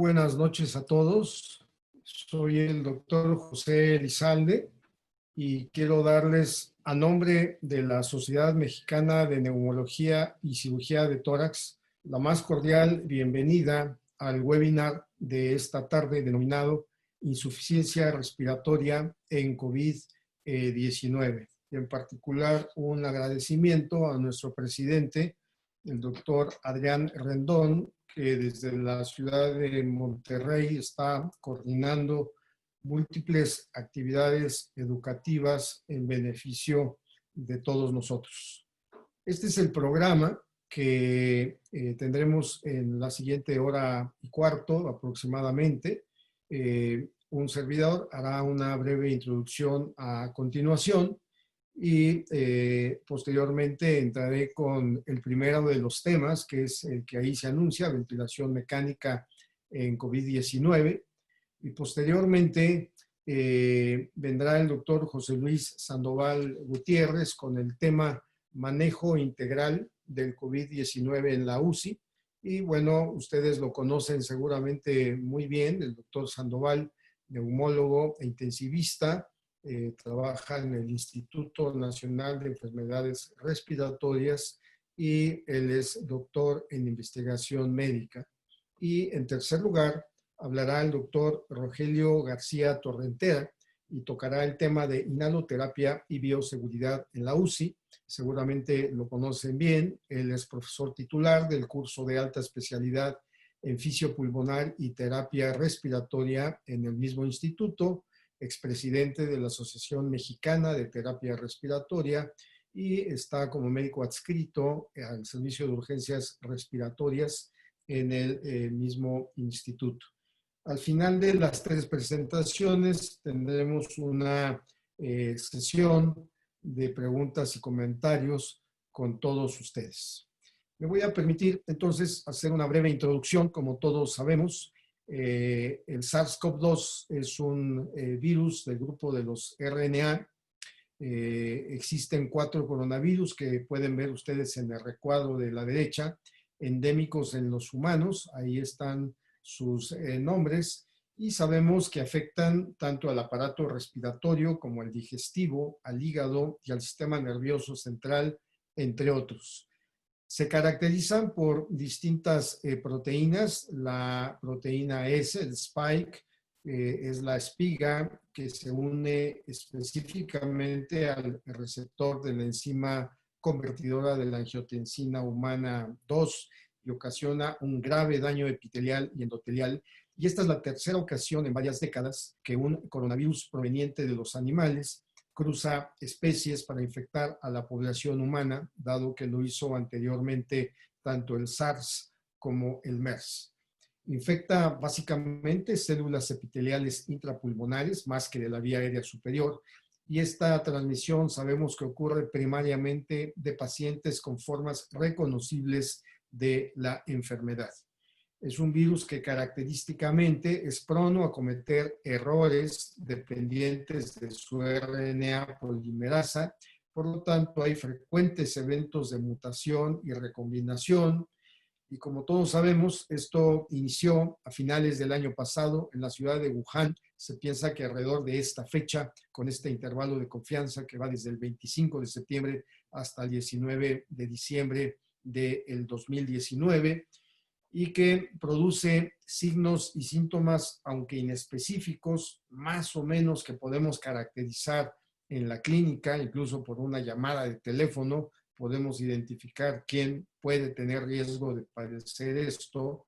buenas noches a todos. Soy el doctor José Elizalde y quiero darles, a nombre de la Sociedad Mexicana de Neumología y Cirugía de Tórax, la más cordial bienvenida al webinar de esta tarde denominado Insuficiencia Respiratoria en COVID-19. En particular, un agradecimiento a nuestro presidente, el doctor Adrián Rendón, que desde la ciudad de Monterrey está coordinando múltiples actividades educativas en beneficio de todos nosotros. Este es el programa que tendremos en la siguiente hora y cuarto aproximadamente. Un servidor hará una breve introducción a continuación y posteriormente entraré con el primero de los temas, que es el que ahí se anuncia, ventilación mecánica en COVID-19. Y posteriormente vendrá el doctor José Luis Sandoval Gutiérrez con el tema manejo integral del COVID-19 en la UCI. Y bueno, ustedes lo conocen seguramente muy bien, el doctor Sandoval, neumólogo e intensivista, trabaja en el Instituto Nacional de Enfermedades Respiratorias y él es doctor en investigación médica. Y en tercer lugar, hablará el doctor Rogelio García Torrentera y tocará el tema de inhaloterapia y bioseguridad en la UCI. Seguramente lo conocen bien. Él es profesor titular del curso de alta especialidad en fisiopulmonar y terapia respiratoria en el mismo instituto, expresidente de la Asociación Mexicana de Terapia Respiratoria y está como médico adscrito al Servicio de Urgencias Respiratorias en el mismo instituto. Al final de las tres presentaciones tendremos una sesión de preguntas y comentarios con todos ustedes. Me voy a permitir entonces hacer una breve introducción. Como todos sabemos, el SARS-CoV-2 es un virus del grupo de los RNA. Existen 4 coronavirus que pueden ver ustedes en el recuadro de la derecha, endémicos en los humanos. Ahí están sus nombres y sabemos que afectan tanto al aparato respiratorio como al digestivo, al hígado y al sistema nervioso central, entre otros. Se caracterizan por distintas proteínas. La proteína S, el spike, es la espiga que se une específicamente al receptor de la enzima convertidora de la angiotensina humana 2 y ocasiona un grave daño epitelial y endotelial. Y esta es la tercera ocasión en varias décadas que un coronavirus proveniente de los animales cruza especies para infectar a la población humana, dado que lo hizo anteriormente tanto el SARS como el MERS. Infecta básicamente células epiteliales intrapulmonares, más que de la vía aérea superior, y esta transmisión sabemos que ocurre primariamente de pacientes con formas reconocibles de la enfermedad. Es un virus que característicamente es prono a cometer errores dependientes de su RNA polimerasa. Por lo tanto, hay frecuentes eventos de mutación y recombinación. Y como todos sabemos, esto inició a finales del año pasado en la ciudad de Wuhan. Se piensa que alrededor de esta fecha, con este intervalo de confianza que va desde el 25 de septiembre hasta el 19 de diciembre del 2019, y que produce signos y síntomas, aunque inespecíficos, más o menos que podemos caracterizar en la clínica, incluso por una llamada de teléfono, podemos identificar quién puede tener riesgo de padecer esto.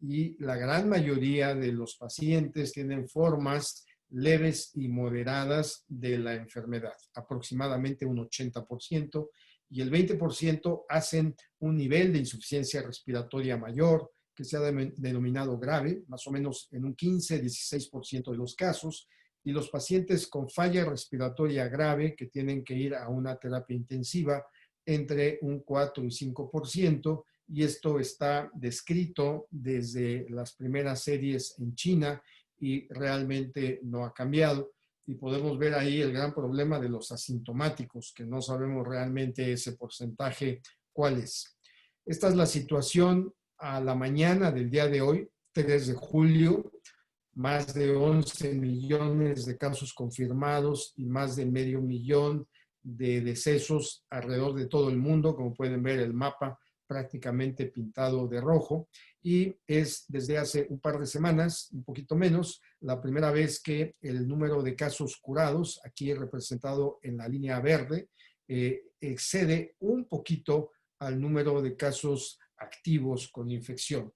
Y la gran mayoría de los pacientes tienen formas leves y moderadas de la enfermedad, aproximadamente un 80%, y el 20% hacen un nivel de insuficiencia respiratoria mayor, que se ha denominado grave, más o menos en un 15-16% de los casos, y los pacientes con falla respiratoria grave, que tienen que ir a una terapia intensiva, entre un 4 y 5%, y esto está descrito desde las primeras series en China y realmente no ha cambiado. Y podemos ver ahí el gran problema de los asintomáticos, que no sabemos realmente ese porcentaje cuál es. Esta es la situación a la mañana del día de hoy, 3 de julio, más de 11 millones de casos confirmados y más de medio millón de decesos alrededor de todo el mundo, como pueden ver el mapa prácticamente pintado de rojo, y es desde hace un par de semanas, un poquito menos, la primera vez que el número de casos curados, aquí representado en la línea verde, excede un poquito al número de casos activos con infección.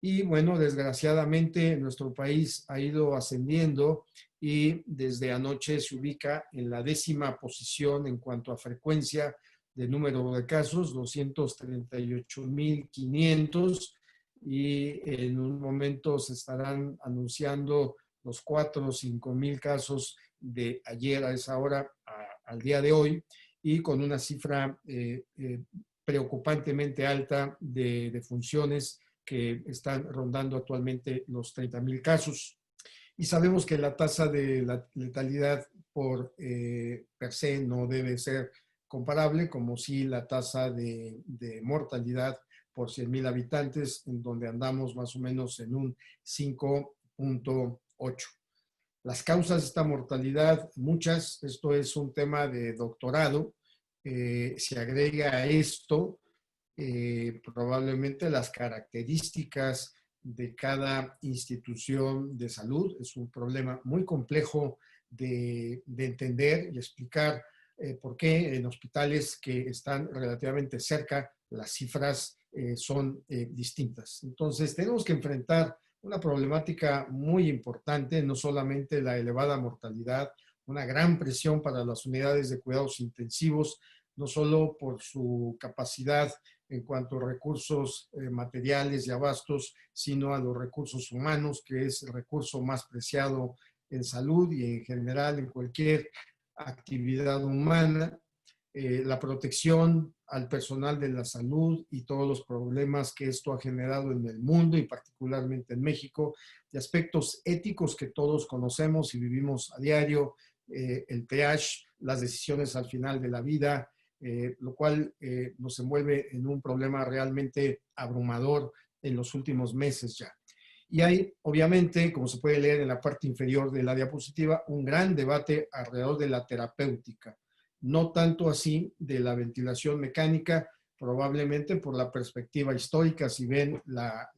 Y bueno, desgraciadamente nuestro país ha ido ascendiendo y desde anoche se ubica en la 10ª posición en cuanto a frecuencia de número de casos, 238.500, y en un momento se estarán anunciando los 4 o 5,000 casos de ayer a esa hora al día de hoy, y con una cifra preocupantemente alta de defunciones que están rondando actualmente los 30,000 casos. Y sabemos que la tasa de la letalidad por per se no debe ser comparable, como si la tasa de mortalidad por 100,000 habitantes, en donde andamos más o menos en un 5.8. Las causas de esta mortalidad, muchas, esto es un tema de doctorado, se agrega a esto probablemente las características de cada institución de salud. Es un problema muy complejo de entender y explicar por qué en hospitales que están relativamente cerca las cifras son distintas. Entonces, tenemos que enfrentar una problemática muy importante, no solamente la elevada mortalidad, una gran presión para las unidades de cuidados intensivos, no solo por su capacidad en cuanto a recursos materiales y abastos, sino a los recursos humanos, que es el recurso más preciado en salud y en general en cualquier actividad humana. La protección al personal de la salud y todos los problemas que esto ha generado en el mundo y particularmente en México, de aspectos éticos que todos conocemos y vivimos a diario, el triage, las decisiones al final de la vida, lo cual nos envuelve en un problema realmente abrumador en los últimos meses ya. Y hay, obviamente, como se puede leer en la parte inferior de la diapositiva, un gran debate alrededor de la terapéutica, no tanto así de la ventilación mecánica, probablemente por la perspectiva histórica. Si ven la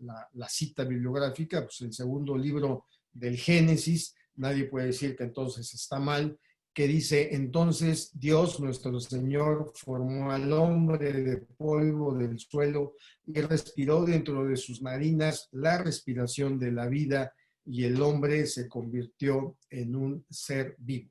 cita bibliográfica, pues el segundo libro del Génesis, nadie puede decir que entonces está mal, que dice: entonces Dios nuestro Señor formó al hombre de polvo del suelo y respiró dentro de sus narinas la respiración de la vida, y el hombre se convirtió en un ser vivo.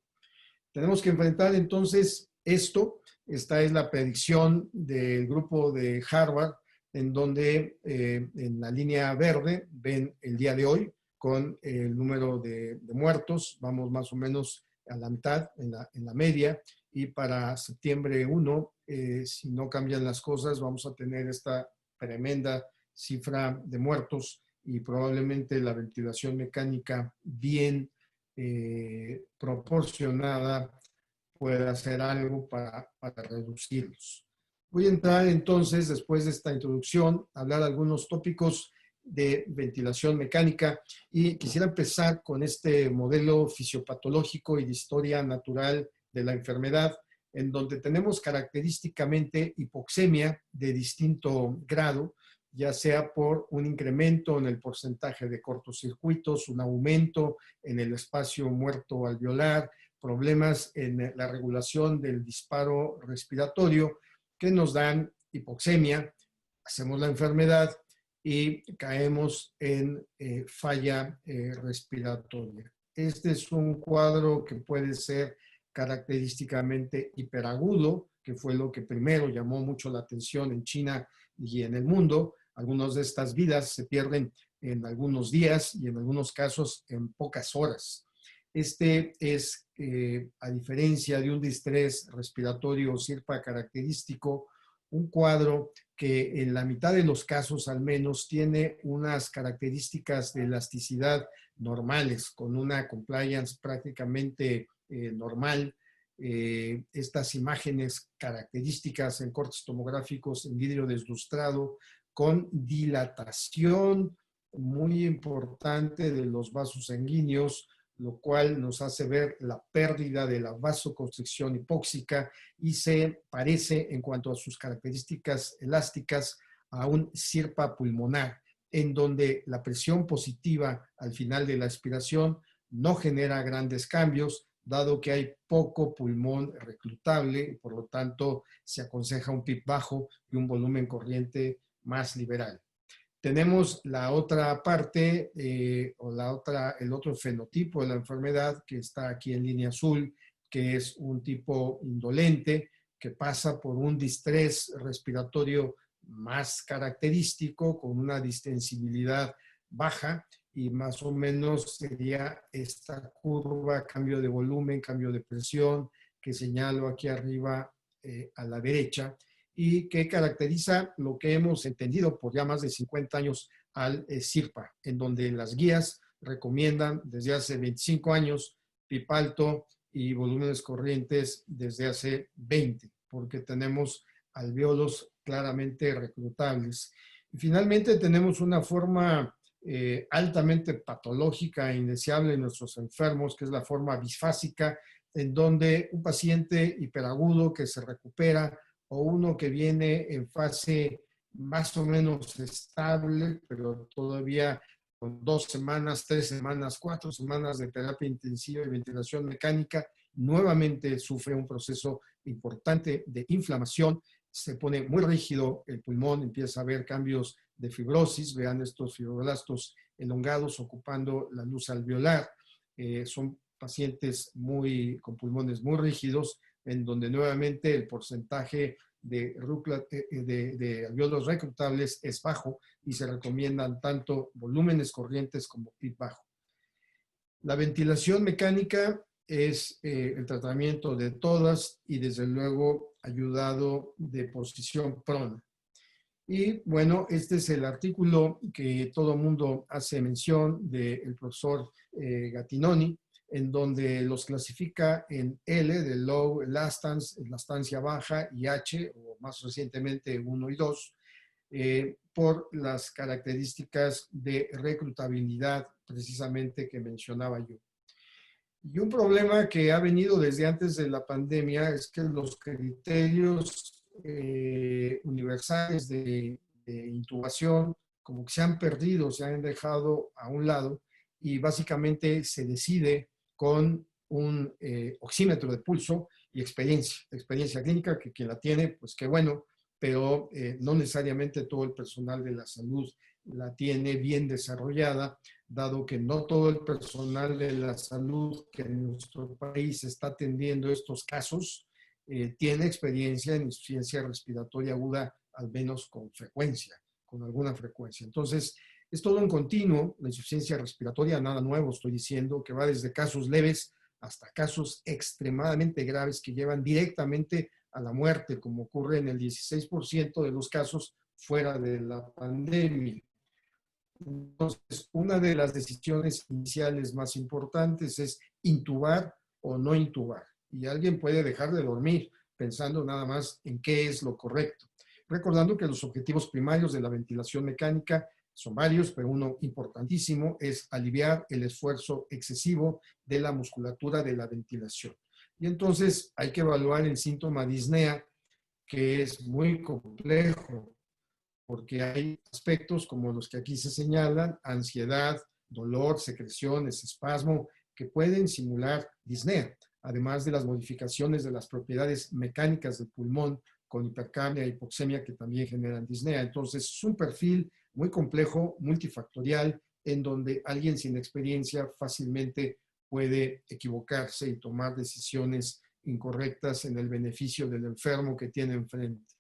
Tenemos que enfrentar entonces esto. Esta es la predicción del grupo de Harvard, en donde en la línea verde ven el día de hoy con el número de muertos. Vamos más o menos a la mitad, en la media, y para septiembre 1, si no cambian las cosas, vamos a tener esta tremenda cifra de muertos y probablemente la ventilación mecánica bien proporcionada puede hacer algo para reducirlos. Voy a entrar entonces, después de esta introducción, a hablar de algunos tópicos de ventilación mecánica, y quisiera empezar con este modelo fisiopatológico y de historia natural de la enfermedad, en donde tenemos característicamente hipoxemia de distinto grado, ya sea por un incremento en el porcentaje de cortocircuitos, un aumento en el espacio muerto alveolar, problemas en la regulación del disparo respiratorio que nos dan hipoxemia, hacemos la enfermedad y caemos en falla respiratoria. Este es un cuadro que puede ser característicamente hiperagudo, que fue lo que primero llamó mucho la atención en China y en el mundo. Algunas de estas vidas se pierden en algunos días y en algunos casos en pocas horas. Este es, a diferencia de un distrés respiratorio SIRPA característico, un cuadro que en la mitad de los casos al menos tiene unas características de elasticidad normales, con una compliance prácticamente normal. Estas imágenes características en cortes tomográficos en vidrio deslustrado con dilatación muy importante de los vasos sanguíneos, lo cual nos hace ver la pérdida de la vasoconstricción hipóxica y se parece en cuanto a sus características elásticas a un sirpa pulmonar, en donde la presión positiva al final de la expiración no genera grandes cambios, dado que hay poco pulmón reclutable y por lo tanto se aconseja un PIB bajo y un volumen corriente más liberal. Tenemos la otra parte o el otro fenotipo de la enfermedad que está aquí en línea azul, que es un tipo indolente que pasa por un distrés respiratorio más característico con una distensibilidad baja y más o menos sería esta curva, cambio de volumen, cambio de presión que señalo aquí arriba a la derecha, y que caracteriza lo que hemos entendido por ya más de 50 años al SIRPA, en donde las guías recomiendan desde hace 25 años PIB alto y volúmenes corrientes desde hace 20, porque tenemos alvéolos claramente reclutables. Y finalmente tenemos una forma altamente patológica e indeseable en nuestros enfermos, que es la forma bisfásica, en donde un paciente hiperagudo que se recupera o uno que viene en fase más o menos estable, pero todavía con 2 semanas, 3 semanas, 4 semanas de terapia intensiva y ventilación mecánica, nuevamente sufre un proceso importante de inflamación, se pone muy rígido el pulmón, empieza a haber cambios de fibrosis, vean estos fibroblastos elongados ocupando la luz alveolar, son pacientes con pulmones muy rígidos, en donde nuevamente el porcentaje de alvéolos reclutables es bajo y se recomiendan tanto volúmenes corrientes como PIB bajo. La ventilación mecánica es el tratamiento de todas y desde luego ayudado de posición prona. Y bueno, este es el artículo que todo mundo hace mención del profesor Gattinoni, en donde los clasifica en L de low elastance, elastancia baja, y H, o más recientemente 1 y 2, por las características de reclutabilidad precisamente que mencionaba yo. Y un problema que ha venido desde antes de la pandemia es que los criterios universales de intubación como que se han perdido, se han dejado a un lado y básicamente se decide con un oxímetro de pulso y experiencia clínica, que quien la tiene, pues qué bueno, pero no necesariamente todo el personal de la salud la tiene bien desarrollada, dado que no todo el personal de la salud que en nuestro país está atendiendo estos casos tiene experiencia en insuficiencia respiratoria aguda, al menos con frecuencia, con alguna frecuencia. Entonces, es todo un continuo, la insuficiencia respiratoria, nada nuevo estoy diciendo, que va desde casos leves hasta casos extremadamente graves que llevan directamente a la muerte, como ocurre en el 16% de los casos fuera de la pandemia. Entonces, una de las decisiones iniciales más importantes es intubar o no intubar. Y alguien puede dejar de dormir pensando nada más en qué es lo correcto. Recordando que los objetivos primarios de la ventilación mecánica son varios, pero uno importantísimo es aliviar el esfuerzo excesivo de la musculatura de la ventilación. Y entonces hay que evaluar el síntoma disnea, que es muy complejo, porque hay aspectos como los que aquí se señalan, ansiedad, dolor, secreciones, espasmo, que pueden simular disnea, además de las modificaciones de las propiedades mecánicas del pulmón con hipercapnia e hipoxemia que también generan disnea. Entonces, es un perfil muy complejo, multifactorial, en donde alguien sin experiencia fácilmente puede equivocarse y tomar decisiones incorrectas en el beneficio del enfermo que tiene enfrente.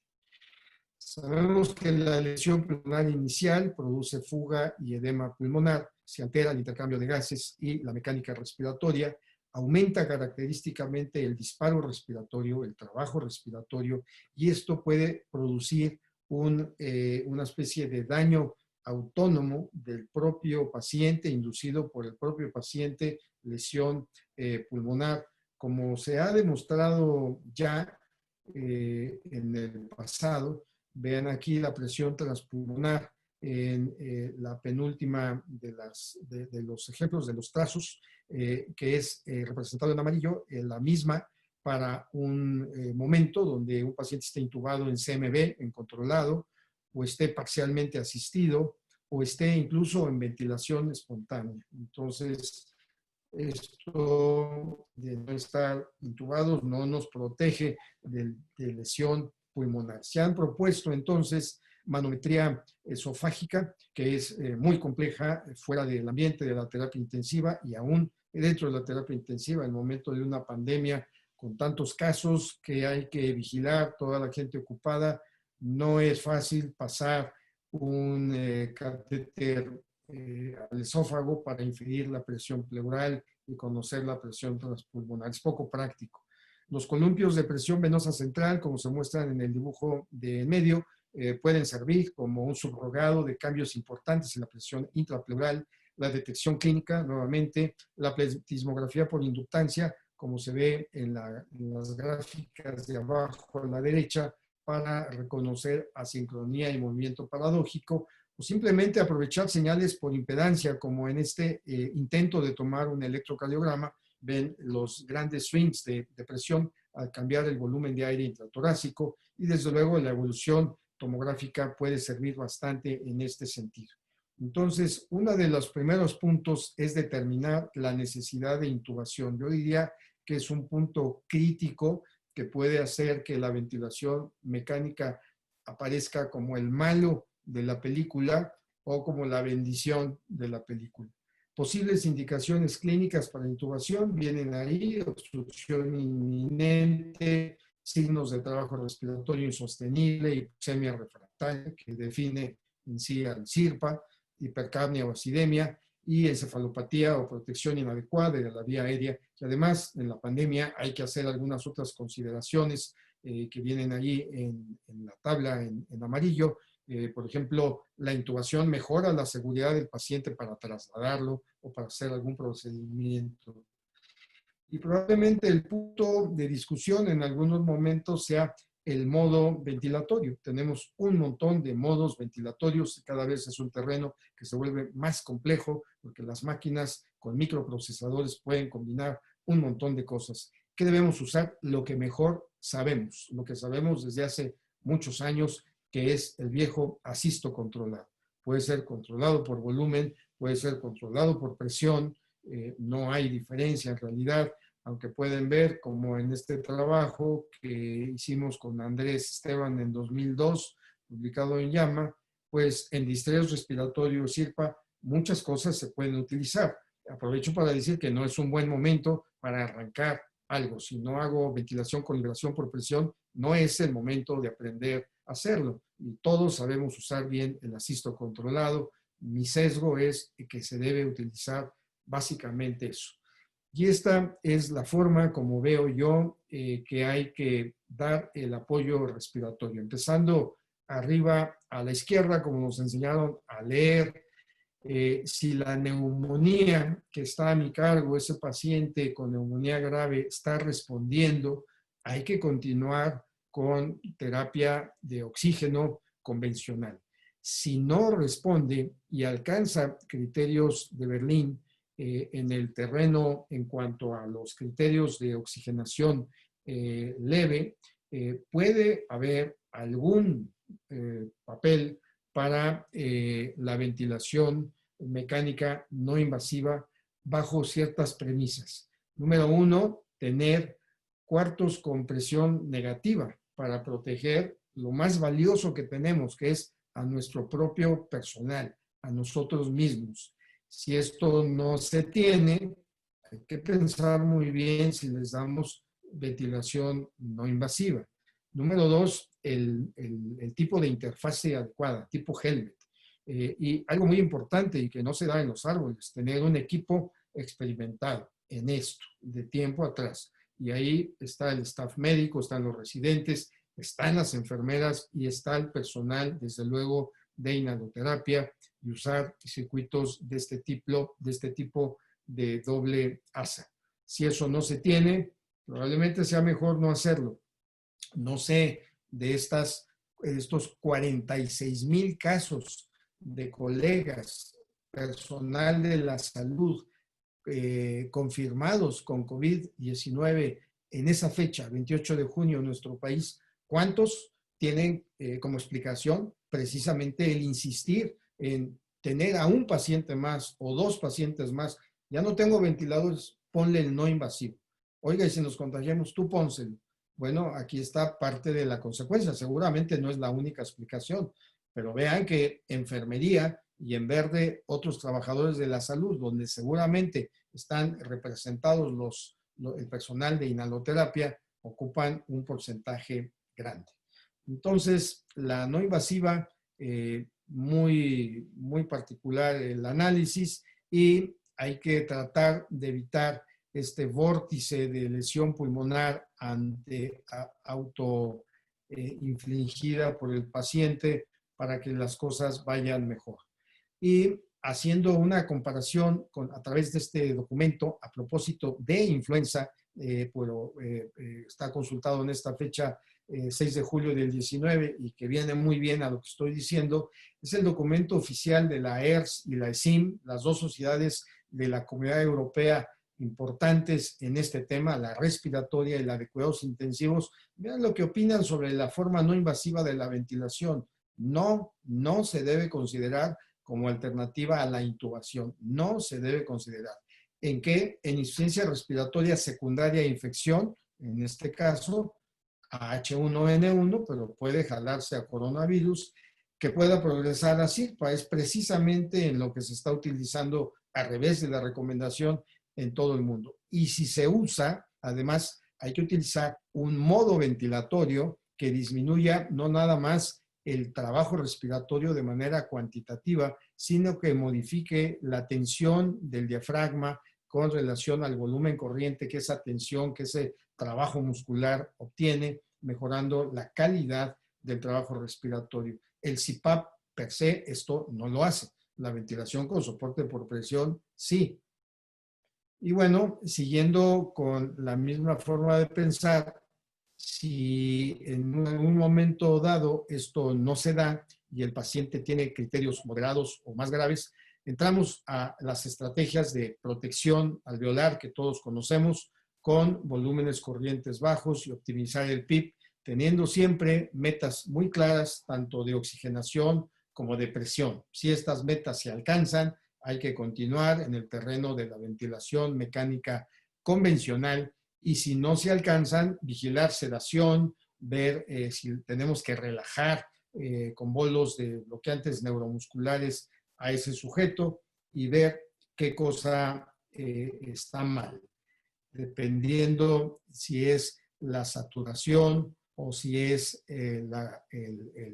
Sabemos que la lesión pulmonar inicial produce fuga y edema pulmonar, se altera el intercambio de gases y la mecánica respiratoria, aumenta característicamente el disparo respiratorio, el trabajo respiratorio, y esto puede producir una especie de daño autónomo del propio paciente, inducido por el propio paciente, lesión pulmonar, como se ha demostrado ya en el pasado. Vean aquí la presión transpulmonar en la penúltima de los ejemplos, de los trazos, que es representado en amarillo, la misma para un momento donde un paciente esté intubado en CMB, en controlado, o esté parcialmente asistido, o esté incluso en ventilación espontánea. Entonces, esto de no estar intubados no nos protege de lesión pulmonar. Se han propuesto entonces manometría esofágica, que es muy compleja fuera del ambiente de la terapia intensiva y aún dentro de la terapia intensiva, en el momento de una pandemia con tantos casos que hay que vigilar, toda la gente ocupada, no es fácil pasar un catéter al esófago para inferir la presión pleural y conocer la presión transpulmonar. Es poco práctico. Los columpios de presión venosa central, como se muestran en el dibujo de medio, pueden servir como un subrogado de cambios importantes en la presión intrapleural, la detección clínica, nuevamente, la pletismografía por inductancia, como se ve en las gráficas de abajo a la derecha, para reconocer asincronía y movimiento paradójico, o simplemente aprovechar señales por impedancia, como en este intento de tomar un electrocardiograma, ven los grandes swings de presión al cambiar el volumen de aire intratorácico, y desde luego la evolución tomográfica puede servir bastante en este sentido. Entonces, uno de los primeros puntos es determinar la necesidad de intubación. Yo diría que es un punto crítico que puede hacer que la ventilación mecánica aparezca como el malo de la película o como la bendición de la película. Posibles indicaciones clínicas para intubación vienen ahí: obstrucción inminente, signos de trabajo respiratorio insostenible, hipoxemia refractaria, que define en sí al CIRPA, hipercapnia o acidemia, y encefalopatía o protección inadecuada de la vía aérea. Y además, en la pandemia hay que hacer algunas otras consideraciones que vienen allí en la tabla en amarillo. Por ejemplo, la intubación mejora la seguridad del paciente para trasladarlo o para hacer algún procedimiento. Y probablemente el punto de discusión en algunos momentos sea el modo ventilatorio. Tenemos un montón de modos ventilatorios y cada vez es un terreno que se vuelve más complejo porque las máquinas con microprocesadores pueden combinar un montón de cosas. ¿Qué debemos usar? Lo que mejor sabemos, lo que sabemos desde hace muchos años, que es el viejo asisto controlado. Puede ser controlado por volumen, puede ser controlado por presión, no hay diferencia en realidad, aunque pueden ver como en este trabajo que hicimos con Andrés Esteban en 2002, publicado en JAMA, pues en distrés respiratorio CIRPA muchas cosas se pueden utilizar. Aprovecho para decir que no es un buen momento para arrancar algo. Si no hago ventilación con liberación por presión, no es el momento de aprender a hacerlo. Y todos sabemos usar bien el asisto controlado. Mi sesgo es que se debe utilizar básicamente eso. Y esta es la forma, como veo yo, que hay que dar el apoyo respiratorio. Empezando arriba a la izquierda, como nos enseñaron a leer, si la neumonía que está a mi cargo, ese paciente con neumonía grave, está respondiendo, hay que continuar con terapia de oxígeno convencional. Si no responde y alcanza criterios de Berlín en el terreno en cuanto a los criterios de oxigenación leve, puede haber algún papel para la ventilación mecánica no invasiva bajo ciertas premisas. Número uno, tener cuartos con presión negativa para proteger lo más valioso que tenemos, que es a nuestro propio personal, a nosotros mismos. Si esto no se tiene, hay que pensar muy bien si les damos ventilación no invasiva. Número dos, el tipo de interfase adecuada, tipo helmet. Y algo muy importante y que no se da en los árboles, tener un equipo experimentado en esto, de tiempo atrás. Y ahí está el staff médico, están los residentes, están las enfermeras y está el personal, desde luego, de inhaloterapia y usar circuitos de este tipo de doble asa. Si eso no se tiene, probablemente sea mejor no hacerlo. No sé, de estos 46,000 casos de colegas, personal de la salud, confirmados con COVID-19 en esa fecha, 28 de junio, en nuestro país, ¿cuántos tienen como explicación precisamente el insistir en tener a un paciente más o dos pacientes más? Ya no tengo ventiladores, ponle el no invasivo. Oiga, y si nos contagiamos, tú pónselo. Bueno, aquí está parte de la consecuencia. Seguramente no es la única explicación, pero vean que enfermería y en verde otros trabajadores de la salud, donde seguramente están representados el personal de inhaloterapia, ocupan un porcentaje grande. Entonces, la no invasiva, muy particular el análisis, y hay que tratar de evitar este vórtice de lesión pulmonar infligida por el paciente para que las cosas vayan mejor. Y haciendo una comparación a través de este documento a propósito de influenza, está consultado en esta fecha, 6 de julio del 19, y que viene muy bien a lo que estoy diciendo, es el documento oficial de la ERS y la ESIM, las dos sociedades de la Comunidad Europea importantes en este tema, la respiratoria y la de cuidados intensivos. Vean lo que opinan sobre la forma no invasiva de la ventilación. No se debe considerar como alternativa a la intubación. No se debe considerar. ¿En qué? En insuficiencia respiratoria secundaria e infección, en este caso a H1N1, pero puede jalarse a coronavirus, que pueda progresar a SIRPA. Es precisamente en lo que se está utilizando al revés de la recomendación en todo el mundo. Y si se usa, además, hay que utilizar un modo ventilatorio que disminuya no nada más el trabajo respiratorio de manera cuantitativa, sino que modifique la tensión del diafragma con relación al volumen corriente que esa tensión, que ese trabajo muscular obtiene, mejorando la calidad del trabajo respiratorio. El CPAP per se esto no lo hace. La ventilación con soporte por presión, sí. Y bueno, siguiendo con la misma forma de pensar, si en un momento dado esto no se da y el paciente tiene criterios moderados o más graves, entramos a las estrategias de protección alveolar que todos conocemos, con volúmenes corrientes bajos y optimizar el PIP, teniendo siempre metas muy claras, tanto de oxigenación como de presión. Si estas metas se alcanzan, hay que continuar en el terreno de la ventilación mecánica convencional, y si no se alcanzan, vigilar sedación, ver si tenemos que relajar con bolos de bloqueantes neuromusculares a ese sujeto y ver qué cosa está mal, dependiendo si es la saturación o si es el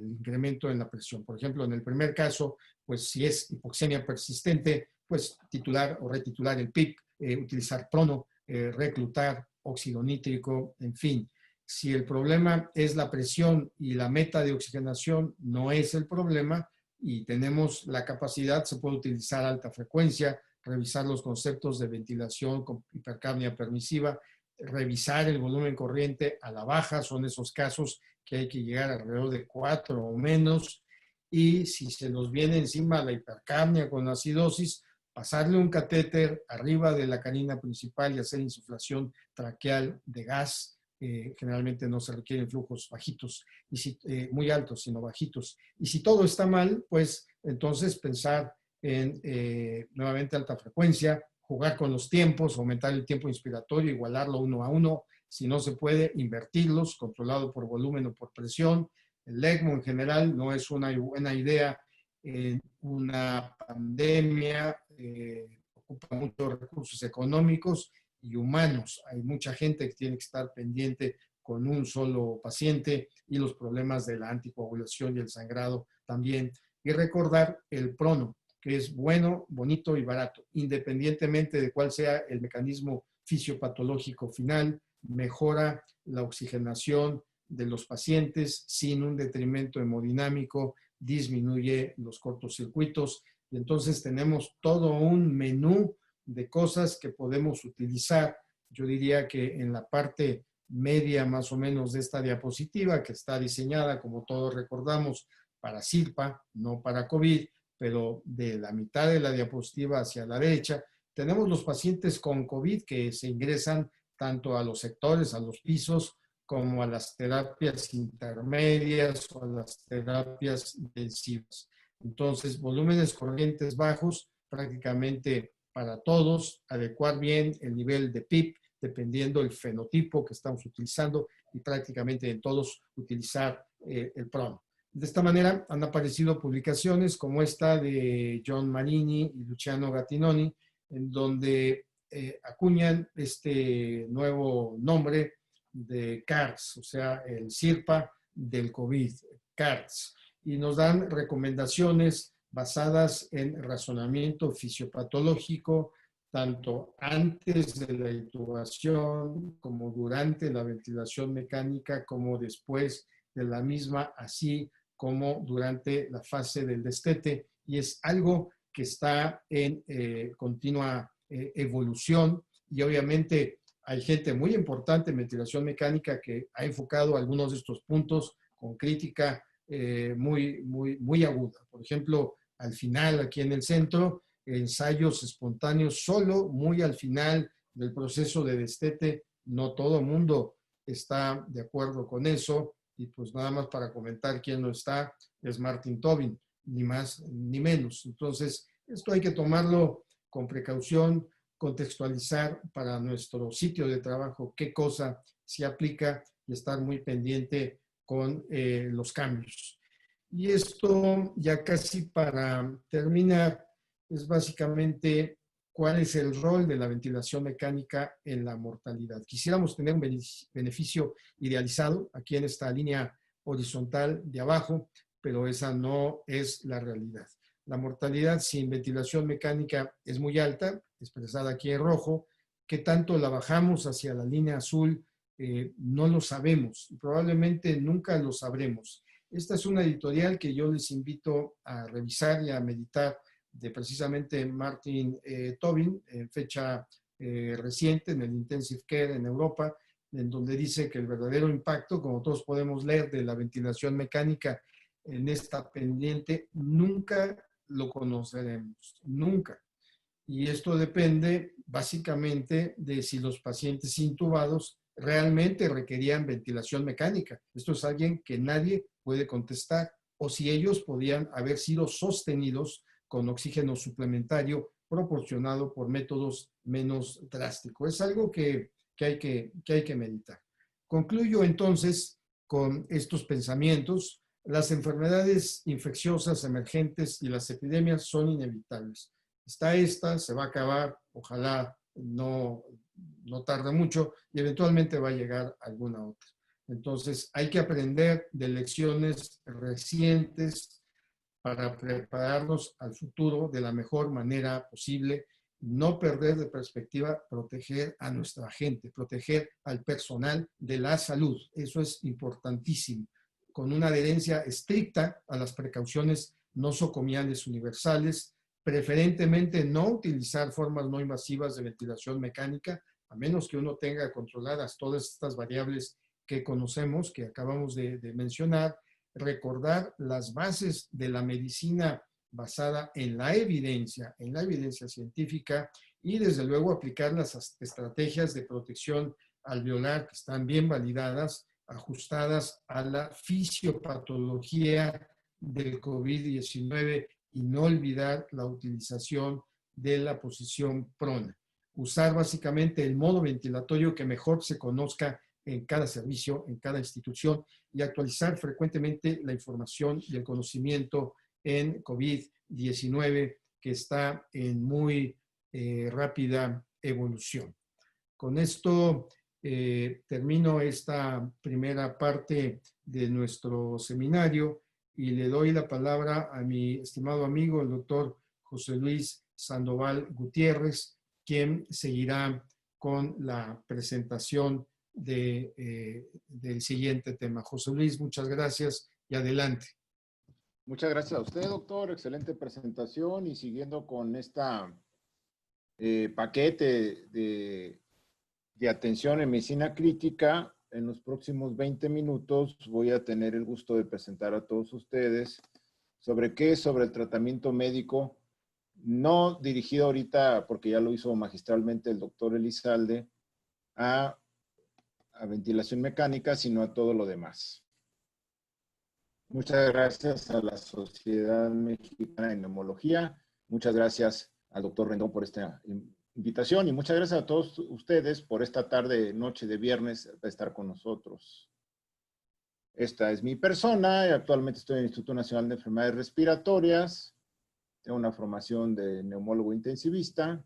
incremento en la presión. Por ejemplo, en el primer caso, pues si es hipoxemia persistente, pues titular o retitular el PIC, utilizar prono, reclutar óxido nítrico, en fin. Si el problema es la presión y la meta de oxigenación no es el problema y tenemos la capacidad, se puede utilizar alta frecuencia, revisar los conceptos de ventilación con hipercapnia permisiva, revisar el volumen corriente a la baja, son esos casos que hay que llegar alrededor de 4 o menos, y si se nos viene encima la hipercapnia con acidosis, pasarle un catéter arriba de la canina principal y hacer insuflación traqueal de gas. Generalmente no se requieren flujos bajitos, muy altos, sino bajitos. Y si todo está mal, pues entonces pensar en nuevamente alta frecuencia, jugar con los tiempos, aumentar el tiempo inspiratorio, igualarlo 1 a 1. Si no se puede, invertirlos, controlado por volumen o por presión. El ECMO en general no es una buena idea en una pandemia, ocupa muchos recursos económicos y humanos. Hay mucha gente que tiene que estar pendiente con un solo paciente, y los problemas de la anticoagulación y el sangrado también. Y recordar el prono, que es bueno, bonito y barato, independientemente de cuál sea el mecanismo fisiopatológico final, mejora la oxigenación de los pacientes sin un detrimento hemodinámico, disminuye los cortocircuitos, y entonces tenemos todo un menú de cosas que podemos utilizar. Yo diría que en la parte media más o menos de esta diapositiva, que está diseñada, como todos recordamos, para SIRPA, no para COVID, pero de la mitad de la diapositiva hacia la derecha, tenemos los pacientes con COVID que se ingresan tanto a los sectores, a los pisos, como a las terapias intermedias o a las terapias intensivas. Entonces, volúmenes corrientes bajos prácticamente para todos, adecuar bien el nivel de PIB dependiendo del fenotipo que estamos utilizando y prácticamente en todos utilizar el prono. De esta manera han aparecido publicaciones como esta de John Marini y Luciano Gattinoni, en donde acuñan este nuevo nombre de CARS, o sea, el CIRPA del COVID, CARS, y nos dan recomendaciones basadas en razonamiento fisiopatológico, tanto antes de la intubación como durante la ventilación mecánica, como después de la misma, así como durante la fase del destete, y es algo que está en continua evolución, y obviamente hay gente muy importante en ventilación mecánica que ha enfocado algunos de estos puntos con crítica muy aguda. Por ejemplo, al final, aquí en el centro, ensayos espontáneos solo muy al final del proceso de destete. No todo el mundo está de acuerdo con eso. Y pues nada más para comentar quién no está, es Martin Tobin, ni más ni menos. Entonces, esto hay que tomarlo con precaución, contextualizar para nuestro sitio de trabajo qué cosa se aplica y estar muy pendiente con los cambios. Y esto ya casi para terminar es básicamente cuál es el rol de la ventilación mecánica en la mortalidad. Quisiéramos tener un beneficio idealizado aquí en esta línea horizontal de abajo, pero esa no es la realidad. La mortalidad sin ventilación mecánica es muy alta, expresada aquí en rojo. ¿Qué tanto la bajamos hacia la línea azul? No lo sabemos, probablemente nunca lo sabremos. Esta es una editorial que yo les invito a revisar y a meditar, de precisamente Martin Tobin, en fecha reciente en el Intensive Care en Europa, en donde dice que el verdadero impacto, como todos podemos leer, de la ventilación mecánica en esta pendiente, nunca lo conoceremos, nunca. Y esto depende básicamente de si los pacientes intubados realmente requerían ventilación mecánica. Esto es alguien que nadie puede contestar, o si ellos podían haber sido sostenidos con oxígeno suplementario proporcionado por métodos menos drásticos. Es algo que hay que meditar. Concluyo entonces con estos pensamientos. Las enfermedades infecciosas emergentes y las epidemias son inevitables. Está esta, se va a acabar, ojalá no tarde mucho, y eventualmente va a llegar alguna otra. Entonces hay que aprender de lecciones recientes para prepararnos al futuro de la mejor manera posible, no perder de perspectiva, proteger a nuestra gente, proteger al personal de la salud. Eso es importantísimo, con una adherencia estricta a las precauciones nosocomiales universales, preferentemente no utilizar formas no invasivas de ventilación mecánica, a menos que uno tenga controladas todas estas variables que conocemos, que acabamos de mencionar. Recordar las bases de la medicina basada en la evidencia científica, y desde luego aplicar las estrategias de protección alveolar que están bien validadas, ajustadas a la fisiopatología del COVID-19, y no olvidar la utilización de la posición prona. Usar básicamente el modo ventilatorio que mejor se conozca en cada servicio, en cada institución, y actualizar frecuentemente la información y el conocimiento en COVID-19, que está en muy rápida evolución. Con esto termino esta primera parte de nuestro seminario y le doy la palabra a mi estimado amigo, el doctor José Luis Sandoval Gutiérrez, quien seguirá con la presentación del siguiente tema. José Luis, muchas gracias y adelante. Muchas gracias a usted, doctor. Excelente presentación, y siguiendo con esta paquete de atención en medicina crítica, en los próximos 20 minutos voy a tener el gusto de presentar a todos ustedes ¿Sobre qué? Sobre el tratamiento médico, no dirigido ahorita, porque ya lo hizo magistralmente el doctor Elizalde, a ventilación mecánica, sino a todo lo demás. Muchas gracias a la Sociedad Mexicana de Neumología. Muchas gracias al doctor Rendón por esta invitación y muchas gracias a todos ustedes por esta tarde, noche de viernes, de estar con nosotros. Esta es mi persona y actualmente estoy en el Instituto Nacional de Enfermedades Respiratorias. Tengo una formación de neumólogo intensivista.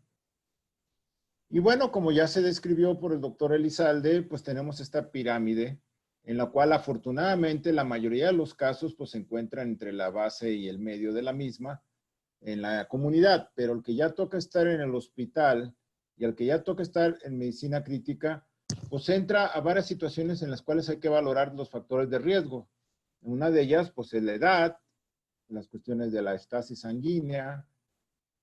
Y bueno, como ya se describió por el doctor Elizalde, pues tenemos esta pirámide en la cual afortunadamente la mayoría de los casos pues se encuentran entre la base y el medio de la misma en la comunidad, pero el que ya toca estar en el hospital y el que ya toca estar en medicina crítica, pues entra a varias situaciones en las cuales hay que valorar los factores de riesgo. Una de ellas pues es la edad, las cuestiones de la estasis sanguínea,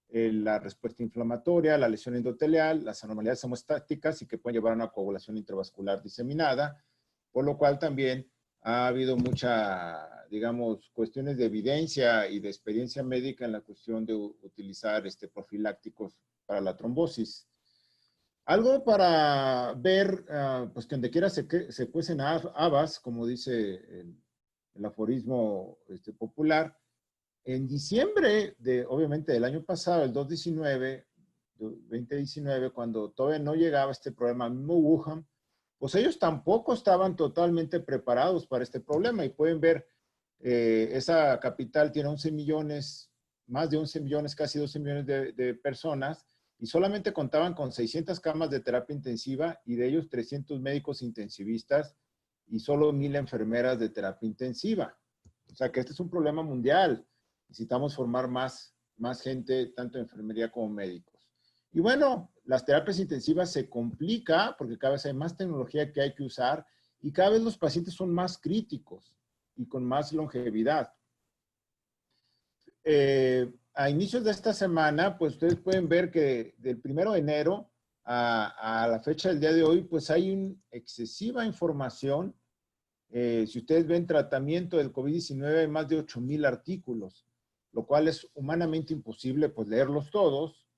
la respuesta inflamatoria, la lesión endotelial, las anormalidades hemostáticas y que pueden llevar a una coagulación intravascular diseminada, por lo cual también ha habido mucha, digamos, cuestiones de evidencia y de experiencia médica en la cuestión de utilizar profilácticos para la trombosis. Algo para ver, pues que donde quiera se cuecen habas, como dice el aforismo popular. En diciembre obviamente, del año pasado, el 2019, cuando todavía no llegaba este problema, mismo Wuhan, pues ellos tampoco estaban totalmente preparados para este problema y pueden ver, esa capital tiene 11 millones, más de 11 millones, casi 12 millones de personas y solamente contaban con 600 camas de terapia intensiva y de ellos 300 médicos intensivistas y solo 1,000 enfermeras de terapia intensiva. O sea que este es un problema mundial. Necesitamos formar más gente, tanto en enfermería como médicos. Y bueno, las terapias intensivas se complica porque cada vez hay más tecnología que hay que usar y cada vez los pacientes son más críticos y con más longevidad. A inicios de esta semana, pues ustedes pueden ver que del 1 de enero a la fecha del día de hoy, pues hay excesiva información. Si ustedes ven tratamiento del COVID-19, hay más de 8,000 artículos, lo cual es humanamente imposible pues leerlos todos,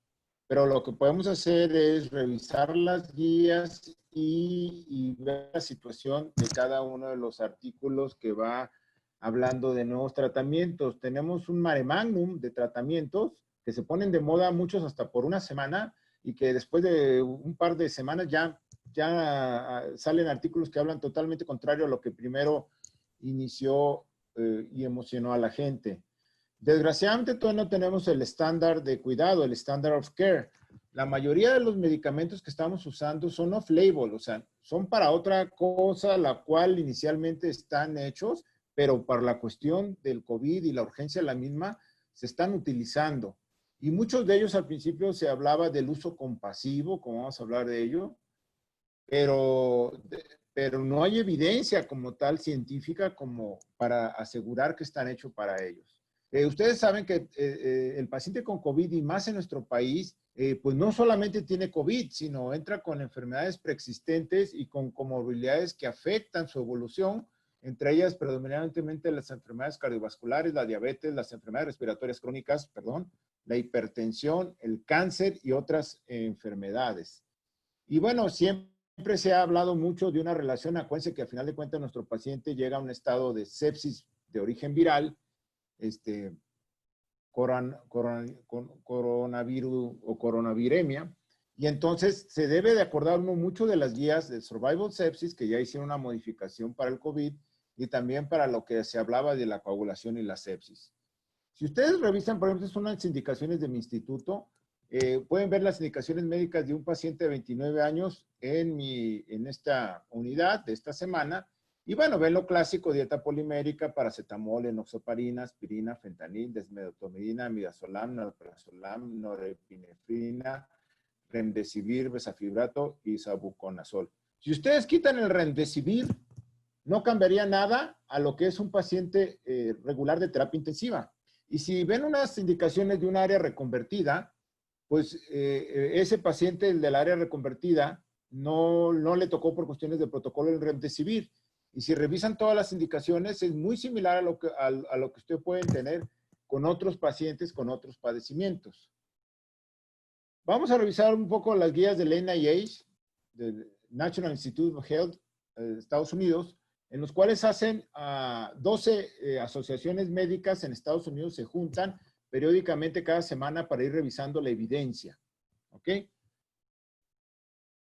pero lo que podemos hacer es revisar las guías y ver la situación de cada uno de los artículos que va hablando de nuevos tratamientos. Tenemos un mare magnum de tratamientos que se ponen de moda muchos hasta por una semana y que después de un par de semanas ya salen artículos que hablan totalmente contrario a lo que primero inició y emocionó a la gente. Desgraciadamente todavía no tenemos el estándar de cuidado, el standard of care. La mayoría de los medicamentos que estamos usando son off-label, o sea, son para otra cosa, la cual inicialmente están hechos, pero para la cuestión del COVID y la urgencia de la misma, se están utilizando. Y muchos de ellos al principio se hablaba del uso compasivo, como vamos a hablar de ello, pero no hay evidencia como tal científica como para asegurar que están hechos para ellos. Ustedes saben que el paciente con COVID y más en nuestro país, pues no solamente tiene COVID, sino entra con enfermedades preexistentes y con comorbilidades que afectan su evolución, entre ellas predominantemente las enfermedades cardiovasculares, la diabetes, las enfermedades respiratorias crónicas, la hipertensión, el cáncer y otras enfermedades. Y bueno, siempre se ha hablado mucho de una relación, acuérdense que al final de cuentas nuestro paciente llega a un estado de sepsis de origen viral, coronavirus o coronaviremia, y entonces se debe de acordar mucho de las guías de Survival Sepsis, que ya hicieron una modificación para el COVID, y también para lo que se hablaba de la coagulación y la sepsis. Si ustedes revisan, por ejemplo, son unas indicaciones de mi instituto, pueden ver las indicaciones médicas de un paciente de 29 años en esta unidad de esta semana. Y bueno, ven lo clásico: dieta polimérica, paracetamol, enoxaparina, aspirina, fentanil, desmedotomidina, midazolam, nalprazolam, norepinefrina, remdesivir, bezafibrato y sabuconazol. Si ustedes quitan el remdesivir, no cambiaría nada a lo que es un paciente regular de terapia intensiva. Y si ven unas indicaciones de un área reconvertida, pues ese paciente, el del área reconvertida, no le tocó por cuestiones de protocolo el remdesivir. Y si revisan todas las indicaciones, es muy similar a lo que usted puede tener con otros pacientes con otros padecimientos. Vamos a revisar un poco las guías del NIH, del National Institute of Health de Estados Unidos, en los cuales hacen 12 asociaciones médicas en Estados Unidos se juntan periódicamente cada semana para ir revisando la evidencia. ¿Ok?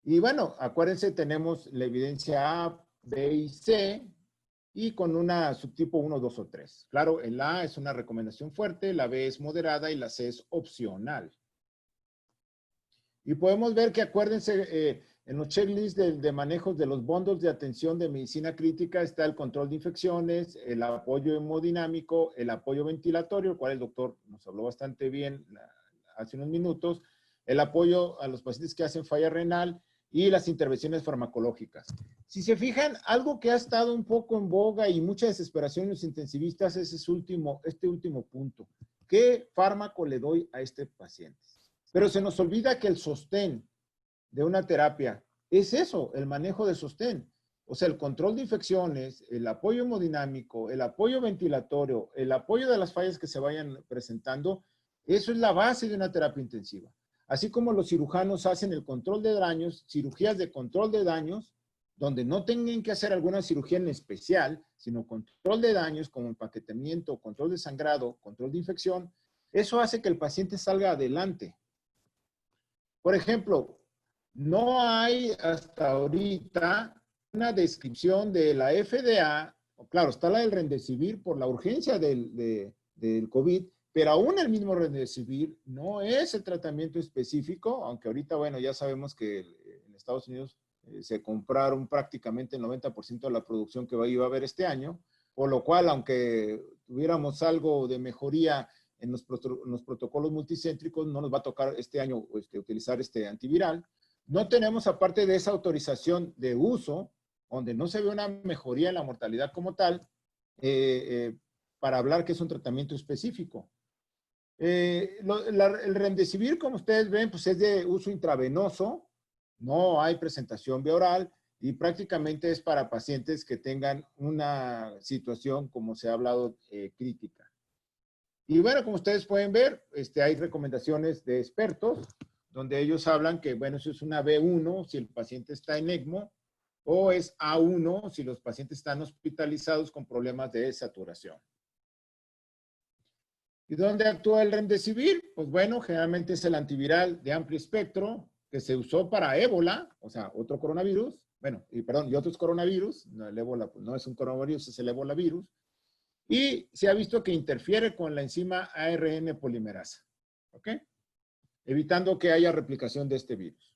Y bueno, acuérdense, tenemos la evidencia A, B y C, y con una subtipo 1, 2 o 3. Claro, el A es una recomendación fuerte, la B es moderada y la C es opcional. Y podemos ver que, acuérdense, en los checklists de manejos de los bundles de atención de medicina crítica está el control de infecciones, el apoyo hemodinámico, el apoyo ventilatorio, el cual el doctor nos habló bastante bien hace unos minutos, el apoyo a los pacientes que hacen falla renal y las intervenciones farmacológicas. Si se fijan, algo que ha estado un poco en boga y mucha desesperación en los intensivistas es este último punto. ¿Qué fármaco le doy a este paciente? Pero se nos olvida que el sostén de una terapia es eso, el manejo de sostén. O sea, el control de infecciones, el apoyo hemodinámico, el apoyo ventilatorio, el apoyo de las fallas que se vayan presentando, eso es la base de una terapia intensiva. Así como los cirujanos hacen el control de daños, cirugías de control de daños, donde no tengan que hacer alguna cirugía en especial, sino control de daños como empaquetamiento, control de sangrado, control de infección, eso hace que el paciente salga adelante. Por ejemplo, no hay hasta ahorita una descripción de la FDA, claro, está la del Remdesivir por la urgencia del COVID, pero aún el mismo Remdesivir no es el tratamiento específico, aunque ahorita, bueno, ya sabemos que en Estados Unidos se compraron prácticamente el 90% de la producción que iba a haber este año, por lo cual, aunque tuviéramos algo de mejoría en los protocolos multicéntricos, no nos va a tocar este año utilizar este antiviral. No tenemos, aparte de esa autorización de uso, donde no se ve una mejoría en la mortalidad como tal, para hablar que es un tratamiento específico. El Remdesivir, como ustedes ven, pues es de uso intravenoso, no hay presentación vía oral y prácticamente es para pacientes que tengan una situación, como se ha hablado, crítica. Y bueno, como ustedes pueden ver, hay recomendaciones de expertos donde ellos hablan que, bueno, eso es una B1 si el paciente está en ECMO o es A1 si los pacientes están hospitalizados con problemas de saturación. ¿Y dónde actúa el Remdesivir? Pues bueno, generalmente es el antiviral de amplio espectro que se usó para ébola, o sea, otro coronavirus, bueno, y otros coronavirus, no, el ébola pues, no es un coronavirus, es el ébola virus, y se ha visto que interfiere con la enzima ARN polimerasa, ¿ok? Evitando que haya replicación de este virus.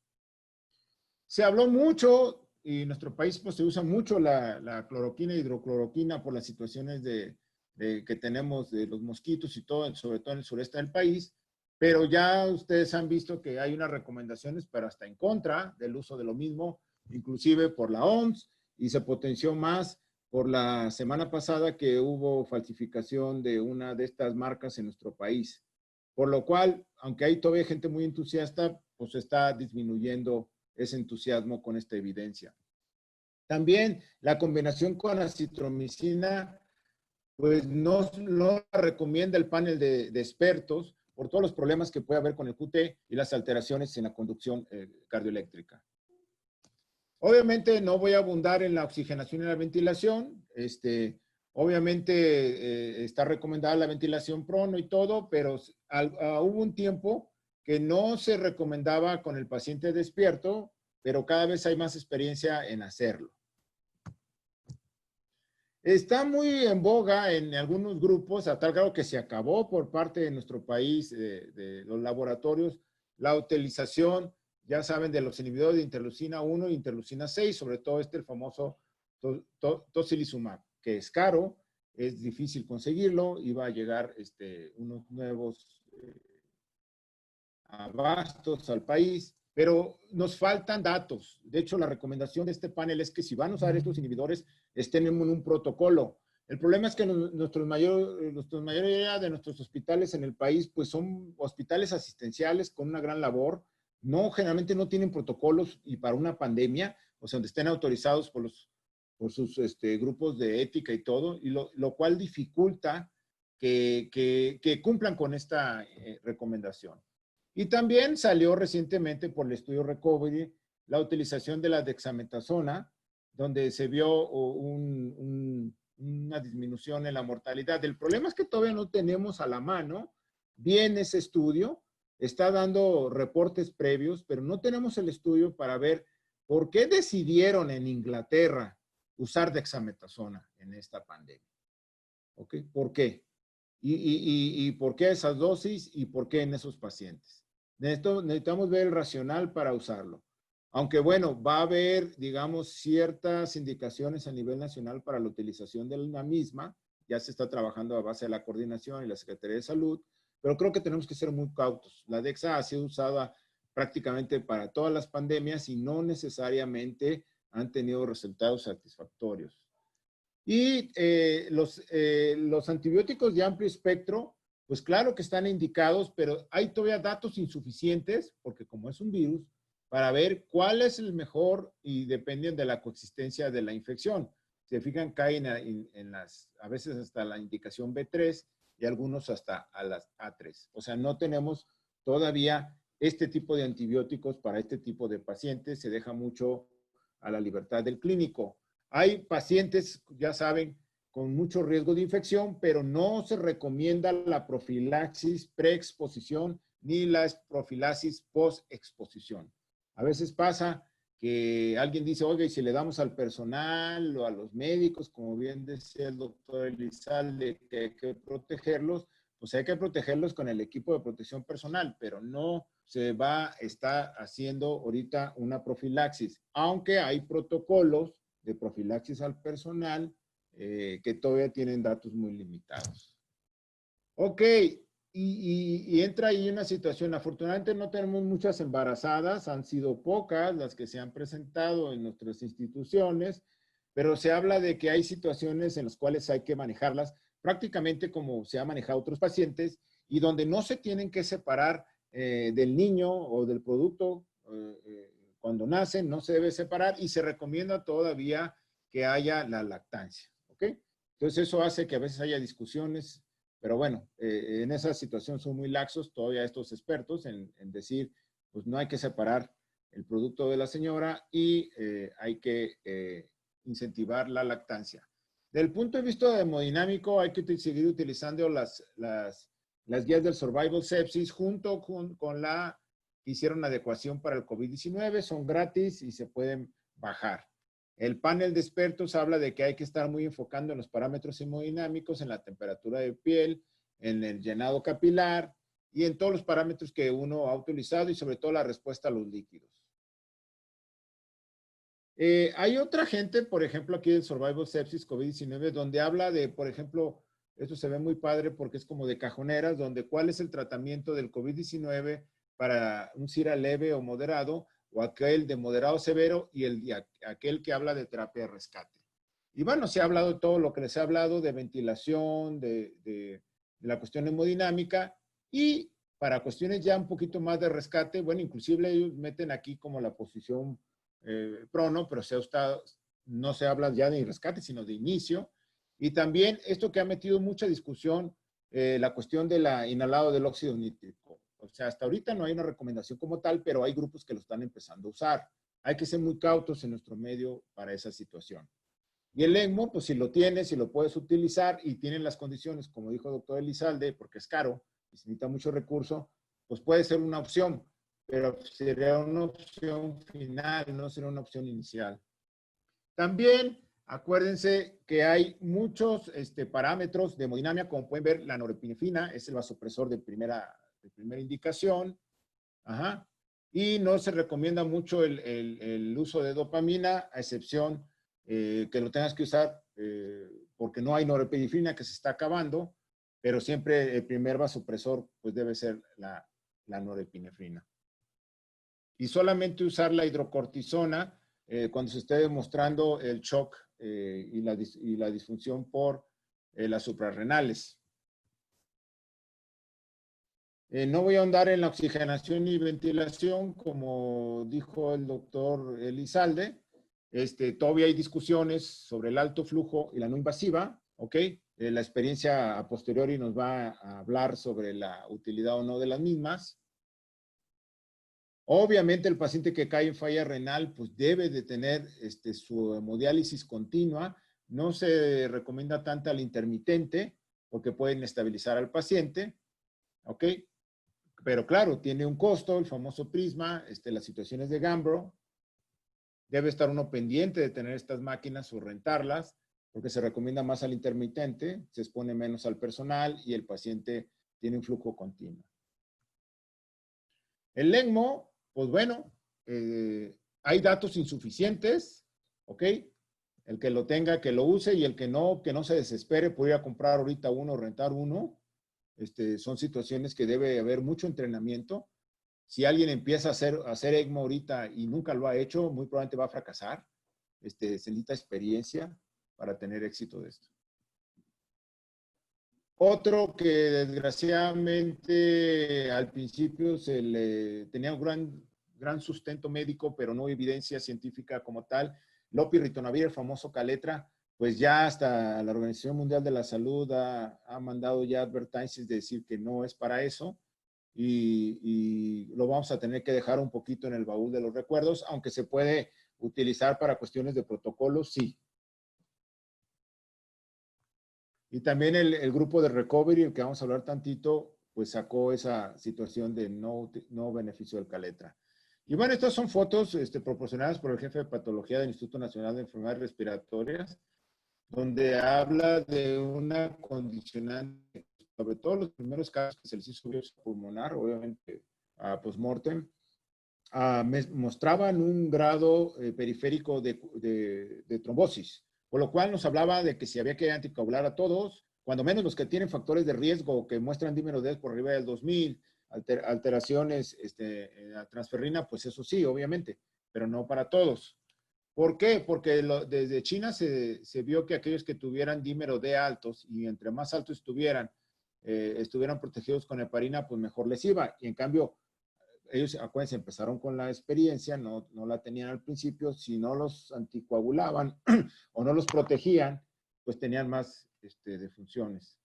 Se habló mucho, y en nuestro país pues, se usa mucho la cloroquina e hidrocloroquina por las situaciones que tenemos de los mosquitos y todo, sobre todo en el sureste del país, pero ya ustedes han visto que hay unas recomendaciones, pero hasta en contra del uso de lo mismo, inclusive por la OMS, y se potenció más por la semana pasada que hubo falsificación de una de estas marcas en nuestro país. Por lo cual, aunque hay todavía gente muy entusiasta, pues está disminuyendo ese entusiasmo con esta evidencia. También la combinación con acitromicina, pues no la recomienda el panel de expertos por todos los problemas que puede haber con el QT y las alteraciones en la conducción cardioeléctrica. Obviamente no voy a abundar en la oxigenación y la ventilación. Obviamente está recomendada la ventilación prono y todo, pero hubo un tiempo que no se recomendaba con el paciente despierto, pero cada vez hay más experiencia en hacerlo. Está muy en boga en algunos grupos, a tal grado que se acabó por parte de nuestro país, de los laboratorios, la utilización, ya saben, de los inhibidores de interleucina 1 e interleucina 6, sobre todo el famoso tocilizumab, que es caro, es difícil conseguirlo, iba a llegar unos nuevos abastos al país, pero nos faltan datos. De hecho, la recomendación de este panel es que si van a usar estos inhibidores, estén en un protocolo. El problema es que nuestra mayoría de nuestros hospitales en el país, pues son hospitales asistenciales con una gran labor. Generalmente no tienen protocolos y para una pandemia, o sea, donde estén autorizados por sus grupos de ética y todo, y lo cual dificulta que cumplan con esta recomendación. Y también salió recientemente por el estudio Recovery la utilización de la dexametasona, donde se vio una disminución en la mortalidad. El problema es que todavía no tenemos a la mano bien ese estudio, está dando reportes previos, pero no tenemos el estudio para ver por qué decidieron en Inglaterra usar dexametasona en esta pandemia. ¿Ok? ¿Por qué? ¿Y por qué esas dosis y por qué en esos pacientes? Necesitamos ver el racional para usarlo. Aunque bueno, va a haber, digamos, ciertas indicaciones a nivel nacional para la utilización de la misma. Ya se está trabajando a base de la coordinación y la Secretaría de Salud, pero creo que tenemos que ser muy cautos. La DEXA ha sido usada prácticamente para todas las pandemias y no necesariamente han tenido resultados satisfactorios. Y los antibióticos de amplio espectro, pues claro que están indicados, pero hay todavía datos insuficientes, porque como es un virus, para ver cuál es el mejor y dependen de la coexistencia de la infección. Se fijan, caen a veces hasta la indicación B3 y algunos hasta a las A3. O sea, no tenemos todavía este tipo de antibióticos para este tipo de pacientes. Se deja mucho a la libertad del clínico. Hay pacientes, ya saben, con mucho riesgo de infección, pero no se recomienda la profilaxis preexposición ni la profilaxis postexposición. A veces pasa que alguien dice, oiga, y si le damos al personal o a los médicos, como bien decía el doctor Elizalde, que hay que protegerlos, pues hay que protegerlos con el equipo de protección personal, pero no se está haciendo ahorita una profilaxis, aunque hay protocolos de profilaxis al personal que todavía tienen datos muy limitados. Ok, y entra ahí una situación, afortunadamente no tenemos muchas embarazadas, han sido pocas las que se han presentado en nuestras instituciones, pero se habla de que hay situaciones en las cuales hay que manejarlas prácticamente como se ha manejado otros pacientes y donde no se tienen que separar del niño o del producto cuando nacen, no se debe separar y se recomienda todavía que haya la lactancia, ¿ok? Entonces eso hace que a veces haya discusiones, pero bueno, en esa situación son muy laxos todavía estos expertos en decir, pues no hay que separar el producto de la señora y hay que incentivar la lactancia. Del punto de vista hemodinámico, hay que seguir utilizando las guías del Survival Sepsis junto con la que hicieron adecuación para el COVID-19, son gratis y se pueden bajar. El panel de expertos habla de que hay que estar muy enfocando en los parámetros hemodinámicos, en la temperatura de piel, en el llenado capilar y en todos los parámetros que uno ha utilizado y sobre todo la respuesta a los líquidos. Hay otra gente, por ejemplo, aquí del Survival Sepsis COVID-19, donde habla de, por ejemplo, esto se ve muy padre porque es como de cajoneras, donde cuál es el tratamiento del COVID-19 para un SIRA leve o moderado, o aquel de moderado severo y aquel que habla de terapia de rescate. Y bueno, se ha hablado de todo lo que les he hablado, de ventilación, de la cuestión hemodinámica, y para cuestiones ya un poquito más de rescate, bueno, inclusive ellos meten aquí como la posición prono, pero no se habla ya de rescate, sino de inicio. Y también esto que ha metido mucha discusión, la cuestión del inhalado del óxido nítrico. O sea, hasta ahorita no hay una recomendación como tal, pero hay grupos que lo están empezando a usar. Hay que ser muy cautos en nuestro medio para esa situación. Y el ECMO, pues si lo tienes, si lo puedes utilizar y tienen las condiciones, como dijo el doctor Elizalde, porque es caro y se necesita mucho recurso, pues puede ser una opción, pero sería una opción final, no sería una opción inicial. También acuérdense que hay muchos parámetros de hemodinamia, como pueden ver, la norepinefrina es el vasopresor de primera indicación. Ajá. Y no se recomienda mucho el uso de dopamina, a excepción que lo tengas que usar porque no hay norepinefrina que se está acabando, pero siempre el primer vasopresor pues debe ser la norepinefrina. Y solamente usar la hidrocortisona cuando se esté demostrando el shock y la disfunción por las suprarrenales. No voy a ahondar en la oxigenación y ventilación, como dijo el doctor Elizalde. Todavía hay discusiones sobre el alto flujo y la no invasiva, ¿ok? La experiencia a posteriori nos va a hablar sobre la utilidad o no de las mismas. Obviamente el paciente que cae en falla renal pues debe de tener su hemodiálisis continua. No se recomienda tanto al intermitente porque pueden estabilizar al paciente, ¿ok? Pero claro, tiene un costo, el famoso prisma, las situaciones de gambro. Debe estar uno pendiente de tener estas máquinas o rentarlas porque se recomienda más al intermitente, se expone menos al personal y el paciente tiene un flujo continuo. El ECMO, pues bueno, hay datos insuficientes, ¿ok? El que lo tenga, que lo use, y el que no se desespere por ir a comprar ahorita uno o rentar uno. Son situaciones que debe haber mucho entrenamiento. Si alguien empieza a hacer ECMO ahorita y nunca lo ha hecho, muy probablemente va a fracasar. Se necesita experiencia para tener éxito de esto. Otro que desgraciadamente al principio se le tenía un gran sustento médico, pero no evidencia científica como tal, lopirritonavir, el famoso Caletra, pues ya hasta la Organización Mundial de la Salud ha mandado ya advertencias de decir que no es para eso, y lo vamos a tener que dejar un poquito en el baúl de los recuerdos, aunque se puede utilizar para cuestiones de protocolos, sí. Y también el grupo de recovery, el que vamos a hablar tantito, pues sacó esa situación de no beneficio del Caletra. Y bueno, estas son fotos proporcionadas por el jefe de patología del Instituto Nacional de Enfermedades Respiratorias, donde habla de una condicionante, sobre todo los primeros casos que se les hizo biopsia pulmonar, obviamente a postmortem, mostraban un grado periférico de trombosis, por lo cual nos hablaba de que si había que anticoagular a todos, cuando menos los que tienen factores de riesgo que muestran dímero D por arriba del 2000, alteraciones en la transferrina, pues eso sí, obviamente, pero no para todos. ¿Por qué? Porque desde China se vio que aquellos que tuvieran dímero D altos, y entre más altos estuvieran protegidos con heparina, pues mejor les iba. Y en cambio, ellos, acuérdense, empezaron con la experiencia, no la tenían al principio. Si no los anticoagulaban o no los protegían, pues tenían más defunciones.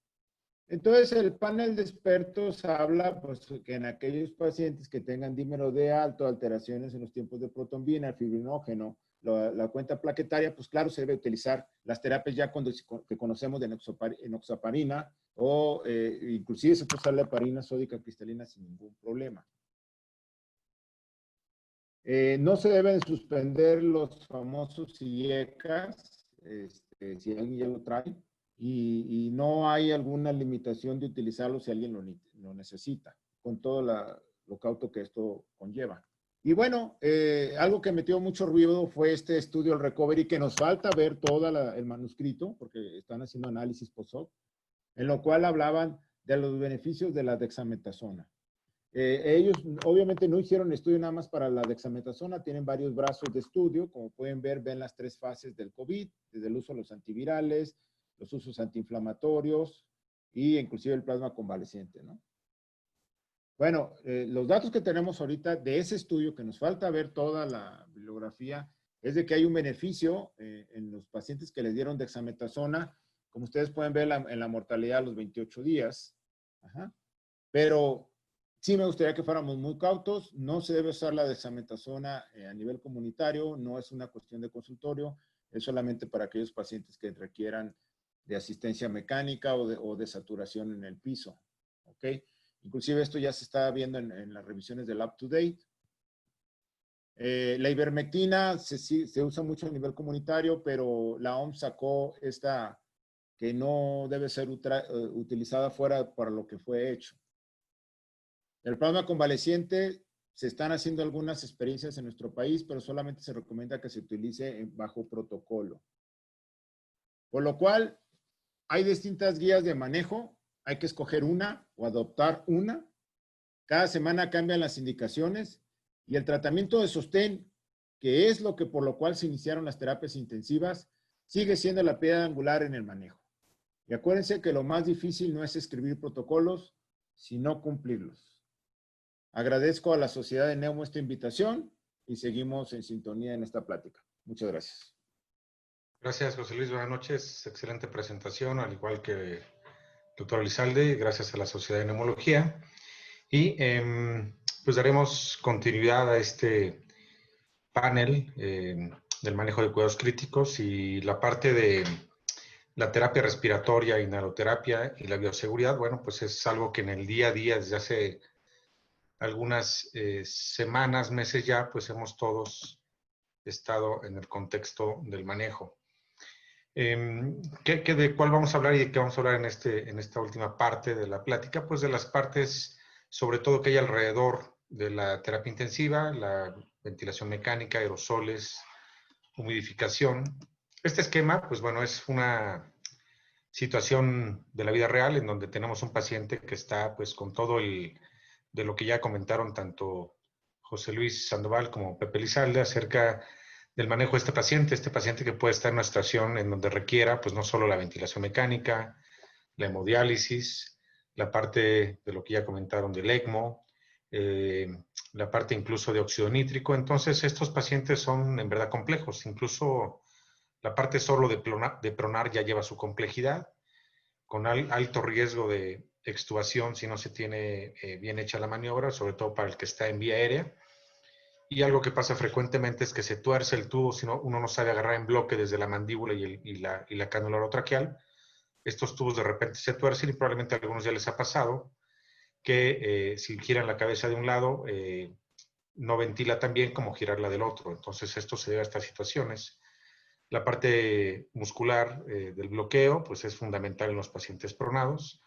Entonces, el panel de expertos habla pues, que en aquellos pacientes que tengan dímero D alto, alteraciones en los tiempos de protombina, el fibrinógeno, la cuenta plaquetaria, pues claro, se debe utilizar las terapias ya que conocemos de enoxaparina, o inclusive se puede usar la heparina sódica cristalina sin ningún problema. No se deben suspender los famosos IECAS, si alguien ya lo trae, y no hay alguna limitación de utilizarlo si alguien lo necesita, con todo lo cauto que esto conlleva. Y bueno, algo que metió mucho ruido fue este estudio, el Recovery, que nos falta ver todo el manuscrito, porque están haciendo análisis post-hoc, en lo cual hablaban de los beneficios de la dexametasona. Ellos obviamente no hicieron estudio nada más para la dexametasona, tienen varios brazos de estudio. Como pueden ver, ven las 3 fases del COVID, desde el uso de los antivirales, los usos antiinflamatorios y inclusive el plasma convaleciente, ¿no? Bueno, los datos que tenemos ahorita de ese estudio, que nos falta ver toda la bibliografía, es de que hay un beneficio en los pacientes que les dieron dexametasona, como ustedes pueden ver en la mortalidad a los 28 días. Ajá. Pero sí me gustaría que fuéramos muy cautos. No se debe usar la dexametasona a nivel comunitario, no es una cuestión de consultorio, es solamente para aquellos pacientes que requieran de asistencia mecánica o de saturación en el piso. ¿Ok? Inclusive esto ya se está viendo en las revisiones del UpToDate. La ivermectina se usa mucho a nivel comunitario, pero la OMS sacó esta que no debe ser utilizada fuera para lo que fue hecho. El plasma convaleciente, se están haciendo algunas experiencias en nuestro país, pero solamente se recomienda que se utilice bajo protocolo. Por lo cual, hay distintas guías de manejo. Hay que escoger una o adoptar una. Cada semana cambian las indicaciones, y el tratamiento de sostén, que es por lo cual se iniciaron las terapias intensivas, sigue siendo la piedra angular en el manejo. Y acuérdense que lo más difícil no es escribir protocolos, sino cumplirlos. Agradezco a la Sociedad de Neumo esta invitación y seguimos en sintonía en esta plática. Muchas gracias. Gracias, José Luis. Buenas noches. Excelente presentación, al igual que el doctor Elizalde, gracias a la Sociedad de Neumología. Y pues daremos continuidad a este panel del manejo de cuidados críticos y la parte de la terapia respiratoria, inhaloterapia y la bioseguridad. Bueno, pues es algo que en el día a día, desde hace algunas semanas, meses ya, pues hemos todos estado en el contexto del manejo. ¿De cuál vamos a hablar y de qué vamos a hablar en esta última parte de la plática? Pues de las partes, sobre todo que hay alrededor de la terapia intensiva, la ventilación mecánica, aerosoles, humidificación. Este esquema, pues bueno, es una situación de la vida real en donde tenemos un paciente que está pues con todo de lo que ya comentaron tanto José Luis Sandoval como Pepe Elizalde acerca del manejo de este paciente que puede estar en una situación en donde requiera pues no solo la ventilación mecánica, la hemodiálisis, la parte de lo que ya comentaron del ECMO, la parte incluso de óxido nítrico. Entonces estos pacientes son en verdad complejos, incluso la parte solo de pronar ya lleva su complejidad, con alto riesgo de extubación si no se tiene bien hecha la maniobra, sobre todo para el que está en vía aérea. Y algo que pasa frecuentemente es que se tuerce el tubo si uno no sabe agarrar en bloque desde la mandíbula y la cánula orotraqueal. Estos tubos de repente se tuercen y probablemente a algunos ya les ha pasado que si giran la cabeza de un lado, no ventila tan bien como girarla del otro. Entonces esto se debe a estas situaciones. La parte muscular del bloqueo pues es fundamental en los pacientes pronados.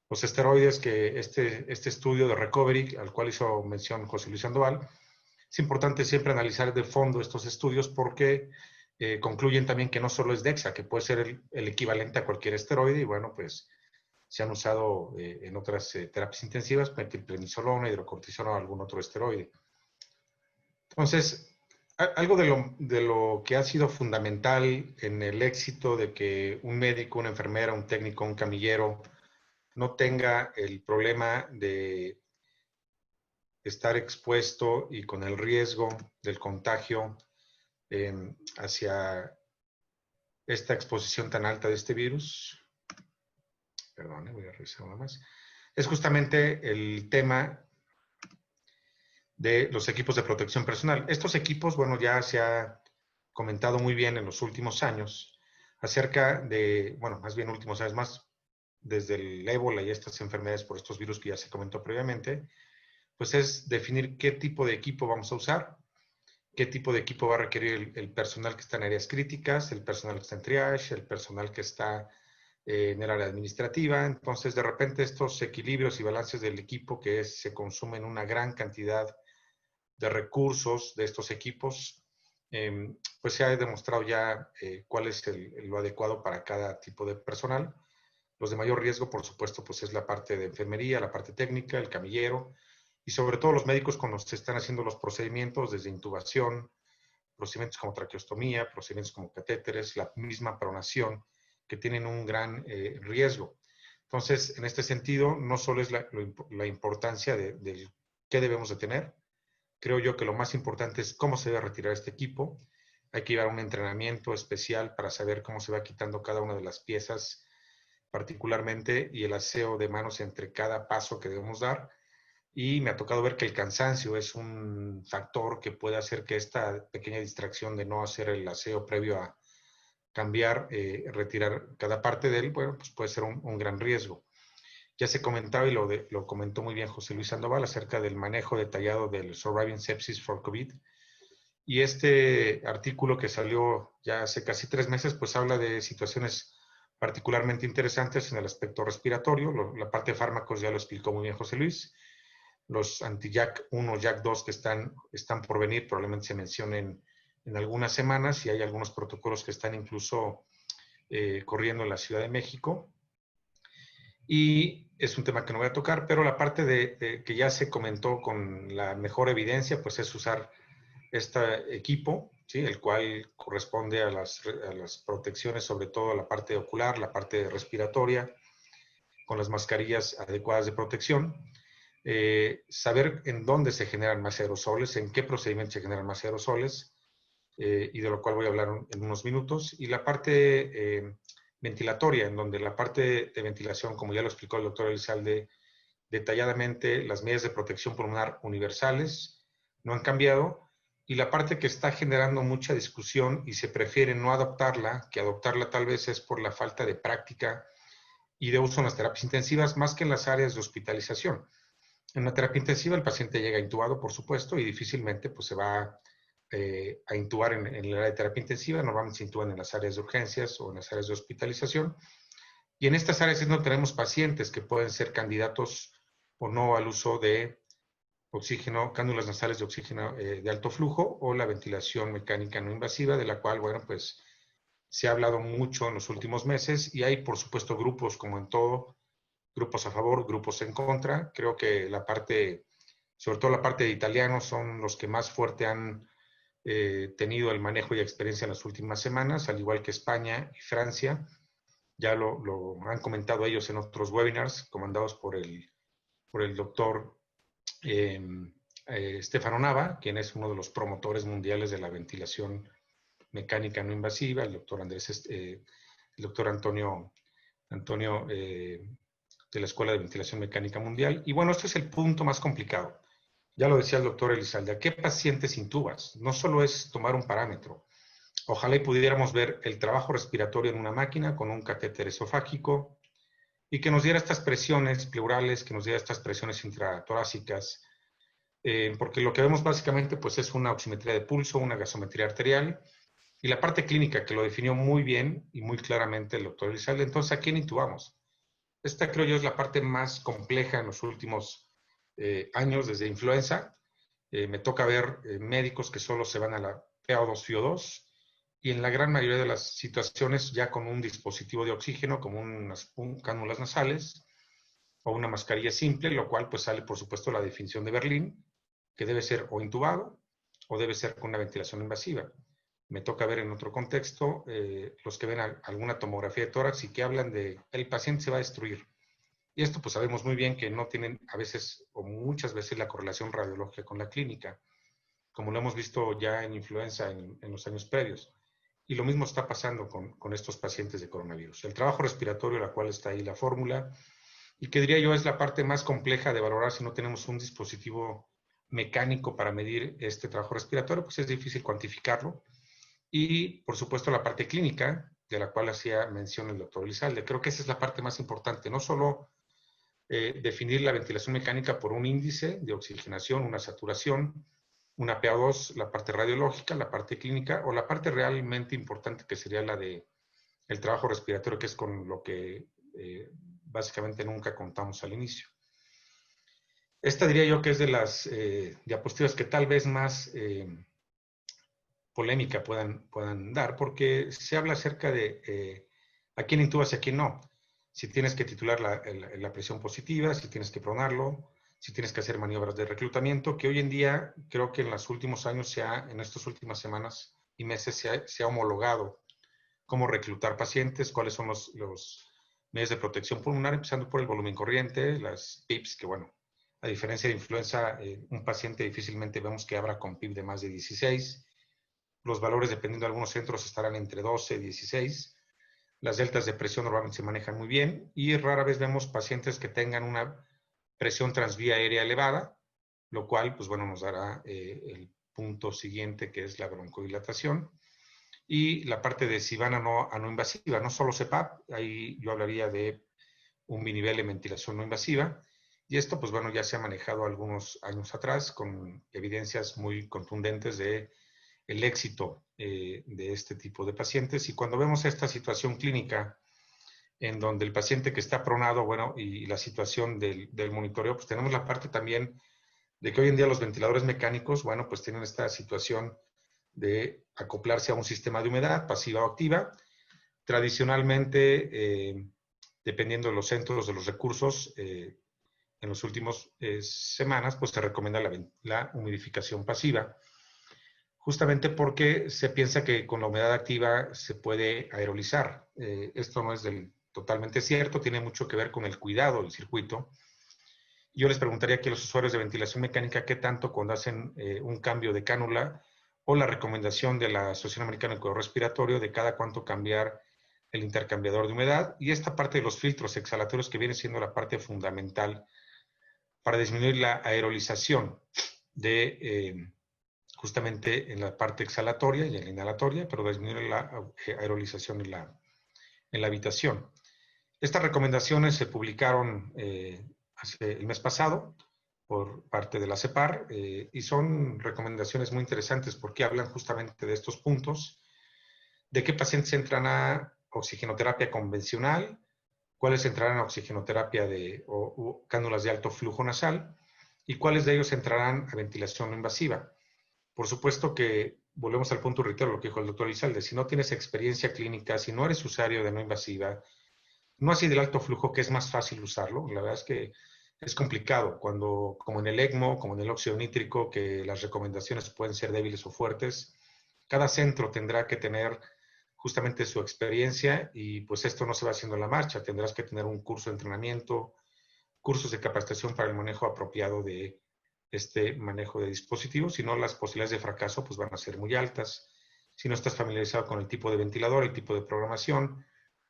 Los esteroides, que este estudio de recovery, al cual hizo mención José Luis Sandoval, es importante siempre analizar de fondo estos estudios porque concluyen también que no solo es DEXA, que puede ser el equivalente a cualquier esteroide, y bueno, pues se han usado en otras terapias intensivas, metilprednisolona, hidrocortisona o algún otro esteroide. Entonces, algo de lo que ha sido fundamental en el éxito de que un médico, una enfermera, un técnico, un camillero no tenga el problema de estar expuesto y con el riesgo del contagio hacia esta exposición tan alta de este virus. Perdón, voy a revisar una más. Es justamente el tema de los equipos de protección personal. Estos equipos, bueno, ya se ha comentado muy bien en los últimos años acerca de, bueno, más bien últimos años más, desde el ébola y estas enfermedades por estos virus que ya se comentó previamente, pues es definir qué tipo de equipo vamos a usar, qué tipo de equipo va a requerir el personal que está en áreas críticas, el personal que está en triage, el personal que está en el área administrativa. Entonces, de repente, estos equilibrios y balances del equipo se consumen una gran cantidad de recursos de estos equipos, pues se ha demostrado ya cuál es lo adecuado para cada tipo de personal. Los de mayor riesgo, por supuesto, pues es la parte de enfermería, la parte técnica, el camillero, y sobre todo los médicos con los que están haciendo los procedimientos desde intubación, procedimientos como traqueostomía, procedimientos como catéteres, la misma pronación, que tienen un gran riesgo. Entonces, en este sentido, no solo es la importancia de qué debemos de tener, creo yo que lo más importante es cómo se debe retirar este equipo. Hay que llevar un entrenamiento especial para saber cómo se va quitando cada una de las piezas particularmente y el aseo de manos entre cada paso que debemos dar. Y me ha tocado ver que el cansancio es un factor que puede hacer que esta pequeña distracción de no hacer el aseo previo a cambiar, retirar cada parte de él, bueno, pues puede ser un gran riesgo. Ya se comentaba y lo comentó muy bien José Luis Sandoval acerca del manejo detallado del Surviving Sepsis for COVID. Y este artículo que salió ya hace casi 3 meses, pues habla de situaciones particularmente interesantes en el aspecto respiratorio. La parte de fármacos ya lo explicó muy bien José Luis. Los anti-JAK1, JAK2 que están por venir, probablemente se mencionen en algunas semanas y hay algunos protocolos que están incluso corriendo en la Ciudad de México. Y es un tema que no voy a tocar, pero la parte de que ya se comentó con la mejor evidencia, pues es usar este equipo, ¿sí? El cual corresponde a las protecciones, sobre todo la parte ocular, la parte respiratoria, con las mascarillas adecuadas de protección. Saber en dónde se generan más aerosoles, en qué procedimientos se generan más aerosoles, y de lo cual voy a hablar en unos minutos. Y la parte ventilatoria, en donde la parte de ventilación, como ya lo explicó el doctor Elizalde detalladamente, las medidas de protección pulmonar universales no han cambiado, y la parte que está generando mucha discusión y se prefiere no adoptarla, que adoptarla tal vez es por la falta de práctica y de uso en las terapias intensivas, más que en las áreas de hospitalización. En la terapia intensiva el paciente llega intubado, por supuesto, y difícilmente pues, se va a intubar en el área de terapia intensiva. Normalmente se intuban en las áreas de urgencias o en las áreas de hospitalización. Y en estas áreas es donde tenemos pacientes que pueden ser candidatos o no al uso de oxígeno, cánulas nasales de oxígeno de alto flujo o la ventilación mecánica no invasiva, de la cual, bueno, pues se ha hablado mucho en los últimos meses, y hay, por supuesto, grupos, como en todo, grupos a favor, grupos en contra. Creo que la parte, sobre todo la parte de italianos, son los que más fuerte han tenido el manejo y experiencia en las últimas semanas, al igual que España y Francia. Ya lo han comentado ellos en otros webinars, comandados por el doctor Stefano Nava, quien es uno de los promotores mundiales de la ventilación mecánica no invasiva, el doctor el doctor Antonio de la Escuela de Ventilación Mecánica Mundial. Y bueno, este es el punto más complicado. Ya lo decía el doctor Elizalde, ¿a qué pacientes intubas? No solo es tomar un parámetro. Ojalá y pudiéramos ver el trabajo respiratorio en una máquina con un catéter esofágico y que nos diera estas presiones pleurales, que nos diera estas presiones intratorácicas, porque lo que vemos básicamente pues, es una oximetría de pulso, una gasometría arterial, y la parte clínica que lo definió muy bien y muy claramente el doctor Elizalde. Entonces, ¿a quién intubamos? Esta creo yo es la parte más compleja en los últimos años desde influenza. Me toca ver médicos que solo se van a la PaO2, FiO2, y en la gran mayoría de las situaciones ya con un dispositivo de oxígeno, como unas cánulas nasales o una mascarilla simple, lo cual pues sale por supuesto la definición de Berlín, que debe ser o intubado o debe ser con una ventilación invasiva. Me toca ver en otro contexto los que ven alguna tomografía de tórax y que hablan de el paciente se va a destruir. Y esto pues sabemos muy bien que no tienen a veces o muchas veces la correlación radiológica con la clínica, como lo hemos visto ya en influenza en los años previos. Y lo mismo está pasando con estos pacientes de coronavirus. El trabajo respiratorio, la cual está ahí la fórmula, y que diría yo es la parte más compleja de valorar si no tenemos un dispositivo mecánico para medir este trabajo respiratorio, pues es difícil cuantificarlo. Y, por supuesto, la parte clínica, de la cual hacía mención el doctor Elizalde. Creo que esa es la parte más importante, no solo definir la ventilación mecánica por un índice de oxigenación, una saturación, una PaO2, la parte radiológica, la parte clínica, o la parte realmente importante que sería la de el trabajo respiratorio, que es con lo que básicamente nunca contamos al inicio. Esta diría yo que es de las diapositivas que tal vez más polémica puedan dar, porque se habla acerca de a quién intubas y a quién no. Si tienes que titular la presión positiva, si tienes que pronarlo, si tienes que hacer maniobras de reclutamiento, que hoy en día, creo que en los últimos años, en estas últimas semanas y meses, se ha homologado cómo reclutar pacientes, cuáles son los medios de protección pulmonar, empezando por el volumen corriente, las PIPs, que bueno, a diferencia de influenza, un paciente difícilmente vemos que abra con PIP de más de 16. Los valores, dependiendo de algunos centros, estarán entre 12 y 16. Las deltas de presión normalmente se manejan muy bien y rara vez vemos pacientes que tengan una presión transvía aérea elevada, lo cual, pues bueno, nos dará el punto siguiente, que es la broncodilatación. Y la parte de si van a no invasiva, no solo CPAP, ahí yo hablaría de un binivel de ventilación no invasiva. Y esto, pues bueno, ya se ha manejado algunos años atrás con evidencias muy contundentes de el éxito de este tipo de pacientes. Y cuando vemos esta situación clínica en donde el paciente que está pronado, bueno, y la situación del monitoreo, pues tenemos la parte también de que hoy en día los ventiladores mecánicos, bueno, pues tienen esta situación de acoplarse a un sistema de humedad, pasiva o activa. Tradicionalmente, dependiendo de los centros, de los recursos, en las últimas semanas, pues se recomienda la humidificación pasiva, justamente porque se piensa que con la humedad activa se puede aerolizar. Esto no es totalmente cierto, tiene mucho que ver con el cuidado del circuito. Yo les preguntaría aquí a los usuarios de ventilación mecánica qué tanto cuando hacen un cambio de cánula o la recomendación de la Asociación Americana de Cuidado Respiratorio de cada cuánto cambiar el intercambiador de humedad, y esta parte de los filtros exhalatorios que viene siendo la parte fundamental para disminuir la aerolización de justamente en la parte exhalatoria y en la inhalatoria, pero disminuir la aerolización en la habitación. Estas recomendaciones se publicaron el mes pasado por parte de la CEPAR y son recomendaciones muy interesantes porque hablan justamente de estos puntos, de qué pacientes entran a oxigenoterapia convencional, cuáles entrarán a oxigenoterapia o cánulas de alto flujo nasal y cuáles de ellos entrarán a ventilación no invasiva. Por supuesto que volvemos al punto, reitero lo que dijo el doctor Elizalde, si no tienes experiencia clínica, si no eres usuario de no invasiva, no así del alto flujo, que es más fácil usarlo, la verdad es que es complicado cuando, como en el ECMO, como en el óxido nítrico, que las recomendaciones pueden ser débiles o fuertes, cada centro tendrá que tener justamente su experiencia y pues esto no se va haciendo en la marcha, tendrás que tener un curso de entrenamiento, cursos de capacitación para el manejo apropiado de este manejo de dispositivos, si no las posibilidades de fracaso pues van a ser muy altas. Si no estás familiarizado con el tipo de ventilador, el tipo de programación,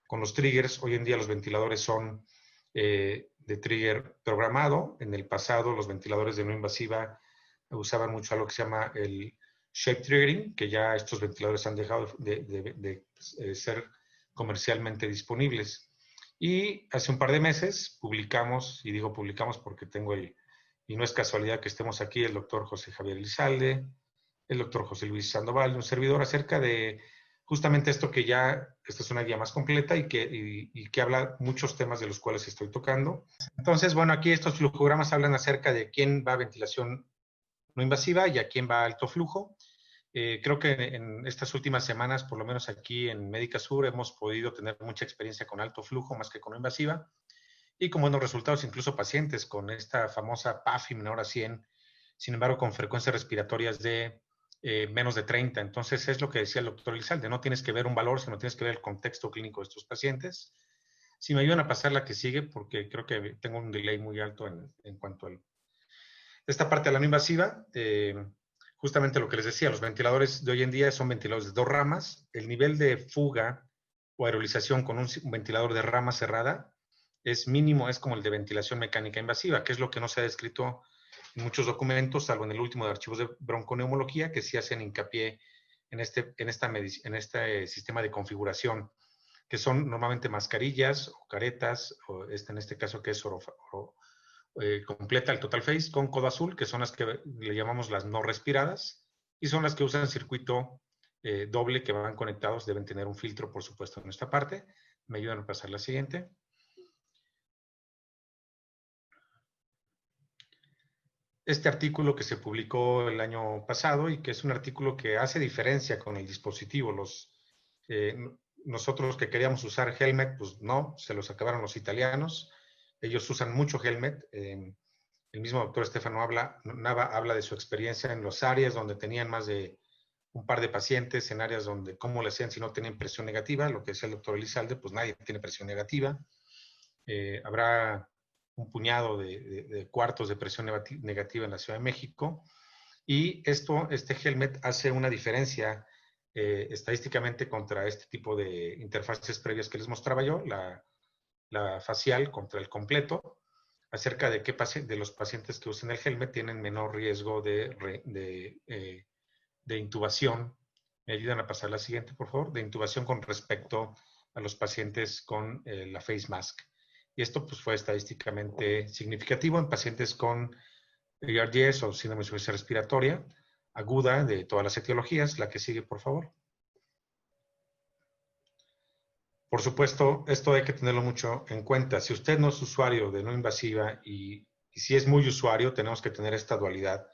con los triggers, hoy en día los ventiladores son de trigger programado. En el pasado los ventiladores de no invasiva usaban mucho algo que se llama el shape triggering, que ya estos ventiladores han dejado de ser comercialmente disponibles. Y hace un par de meses publicamos, y digo publicamos porque tengo y no es casualidad que estemos aquí, el doctor José Javier Elizalde, el doctor José Luis Sandoval, un servidor, acerca de justamente esto que ya, esta es una guía más completa y que habla muchos temas de los cuales estoy tocando. Entonces, bueno, aquí estos flujogramas hablan acerca de quién va a ventilación no invasiva y a quién va a alto flujo. Creo que en estas últimas semanas, por lo menos aquí en Médica Sur, hemos podido tener mucha experiencia con alto flujo más que con no invasiva y con buenos resultados, incluso pacientes con esta famosa PAFI menor a 100, sin embargo, con frecuencias respiratorias de menos de 30. Entonces, es lo que decía el doctor Elizalde, no tienes que ver un valor, sino tienes que ver el contexto clínico de estos pacientes. Si me ayudan a pasar la que sigue, porque creo que tengo un delay muy alto en cuanto a esta parte de la no invasiva, justamente lo que les decía, los ventiladores de hoy en día son ventiladores de 2 ramas. El nivel de fuga o aerolización con un ventilador de rama cerrada es mínimo, es como el de ventilación mecánica invasiva, que es lo que no se ha descrito en muchos documentos, salvo en el último de archivos de bronconeumología, que sí hacen hincapié en este sistema de configuración, que son normalmente mascarillas o caretas, o en este caso que es completa el total face con codo azul, que son las que le llamamos las no respiradas, y son las que usan circuito doble que van conectados, deben tener un filtro, por supuesto, en esta parte. Me ayudan a pasar la siguiente. Este artículo que se publicó el año pasado y que es un artículo que hace diferencia con el dispositivo. Nosotros que queríamos usar Helmet, pues no, se los acabaron los italianos. Ellos usan mucho Helmet. El mismo doctor Stefano Nava habla de su experiencia en las áreas donde tenían más de un par de pacientes, en áreas donde cómo le hacían si no tenían presión negativa. Lo que decía el doctor Elizalde, pues nadie tiene presión negativa. Habrá un puñado de cuartos de presión negativa en la Ciudad de México. Y este Helmet hace una diferencia estadísticamente contra este tipo de interfaces previas que les mostraba yo, la facial contra el completo, acerca de de los pacientes que usan el Helmet tienen menor riesgo de intubación. ¿Me ayudan a pasar la siguiente, por favor? De intubación con respecto a los pacientes con la face mask. Y esto pues, fue estadísticamente significativo en pacientes con ARDS o síndrome de insuficiencia respiratoria aguda de todas las etiologías. La que sigue, por favor. Por supuesto, esto hay que tenerlo mucho en cuenta. Si usted no es usuario de no invasiva y si es muy usuario, tenemos que tener esta dualidad.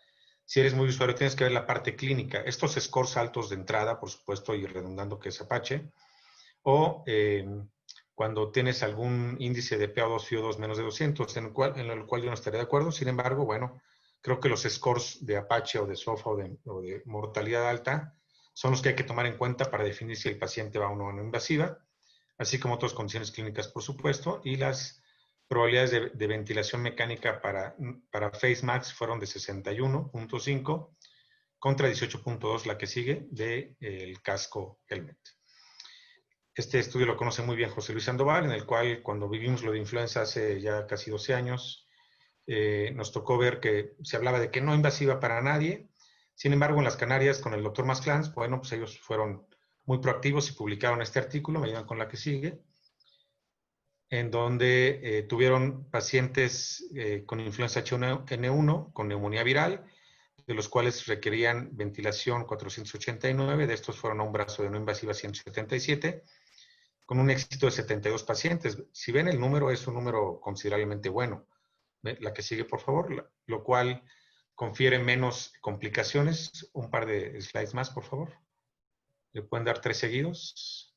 Si eres muy usuario, tienes que ver la parte clínica. Estos scores altos de entrada, por supuesto, y redundando que es Apache, o cuando tienes algún índice de PA2, FIO2 menos de 200, en el cual yo no estaría de acuerdo. Sin embargo, bueno, creo que los scores de Apache o de SOFA o de mortalidad alta son los que hay que tomar en cuenta para definir si el paciente va o no a no invasiva, así como otras condiciones clínicas, por supuesto, y las probabilidades de ventilación mecánica para face max fueron de 61.5, contra 18.2, la que sigue, del casco helmet. Este estudio lo conoce muy bien José Luis Sandoval, en el cual cuando vivimos lo de influenza hace ya casi 12 años, nos tocó ver que se hablaba de que no invasiva para nadie. Sin embargo, en las Canarias, con el doctor Masclans, bueno, pues ellos fueron muy proactivos y publicaron este artículo, me ayudan con la que sigue, en donde tuvieron pacientes con influenza H1N1 con neumonía viral, de los cuales requerían ventilación 489, de estos fueron a un brazo de no invasiva 177, con un éxito de 72 pacientes. Si ven, el número es un número considerablemente bueno. La que sigue, por favor, lo cual confiere menos complicaciones. Un par de slides más, por favor. Le pueden dar 3 seguidos.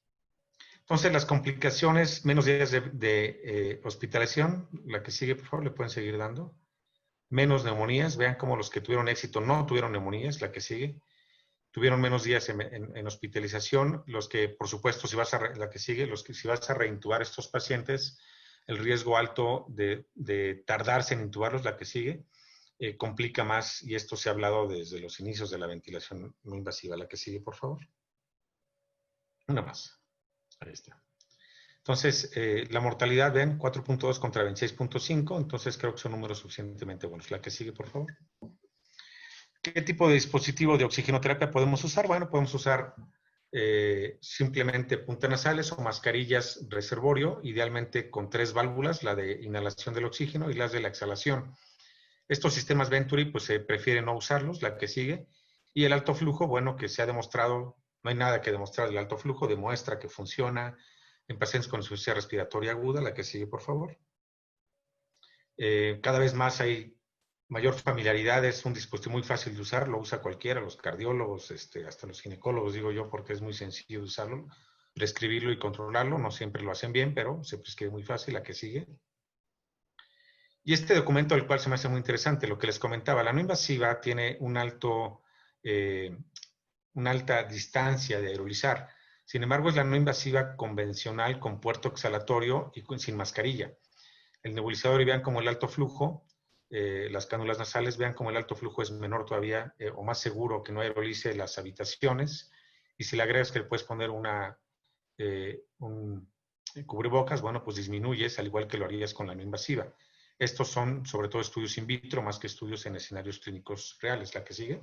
Entonces, las complicaciones, menos días de hospitalización. La que sigue, por favor, le pueden seguir dando. Menos neumonías. Vean cómo los que tuvieron éxito no tuvieron neumonías. La que sigue. Tuvieron menos días en hospitalización. Los que, por supuesto, si vas la que sigue, si vas a reintubar a estos pacientes, el riesgo alto de tardarse en intubarlos, la que sigue, complica más, y esto se ha hablado desde los inicios de la ventilación no invasiva. La que sigue, por favor. Una más. Ahí está. Entonces, la mortalidad, ven, 4.2 contra 26.5, entonces creo que son números suficientemente buenos. La que sigue, por favor. ¿Qué tipo de dispositivo de oxigenoterapia podemos usar? Bueno, podemos usar simplemente puntas nasales o mascarillas reservorio, idealmente con 3 válvulas, la de inhalación del oxígeno y las de la exhalación. Estos sistemas Venturi, pues se prefiere no usarlos, la que sigue. Y el alto flujo, bueno, que se ha demostrado, no hay nada que demostrar del alto flujo, demuestra que funciona en pacientes con insuficiencia respiratoria aguda, la que sigue, por favor. Cada vez más hay mayor familiaridad, es un dispositivo muy fácil de usar, lo usa cualquiera, los cardiólogos, hasta los ginecólogos, digo yo, porque es muy sencillo de usarlo, prescribirlo y controlarlo, no siempre lo hacen bien, pero se prescribe muy fácil. La que sigue. Y este documento, el cual se me hace muy interesante, lo que les comentaba, la no invasiva tiene una alta distancia de aerolizar. Sin embargo, es la no invasiva convencional con puerto exhalatorio y sin mascarilla. El nebulizador, y vean como el alto flujo, las cánulas nasales, vean como el alto flujo es menor todavía o más seguro, que no aerolice las habitaciones. Y si le agregas que le puedes poner un cubrebocas, bueno, pues disminuyes, al igual que lo harías con la no invasiva. Estos son sobre todo estudios in vitro, más que estudios en escenarios clínicos reales. La que sigue.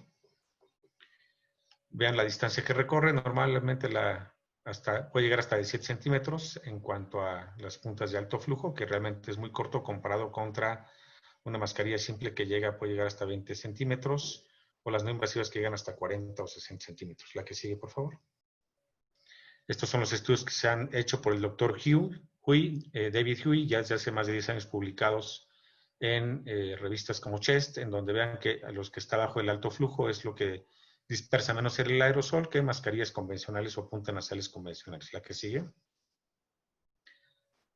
Vean la distancia que recorre. Normalmente puede llegar hasta 17 centímetros en cuanto a las puntas de alto flujo, que realmente es muy corto comparado contra una mascarilla simple que puede llegar hasta 20 centímetros, o las no invasivas que llegan hasta 40 o 60 centímetros. La que sigue, por favor. Estos son los estudios que se han hecho por el doctor David Huey, ya desde hace más de 10 años publicados en revistas como Chest, en donde vean que a los que está bajo el alto flujo es lo que dispersa menos el aerosol que mascarillas convencionales o puntas nasales convencionales. La que sigue.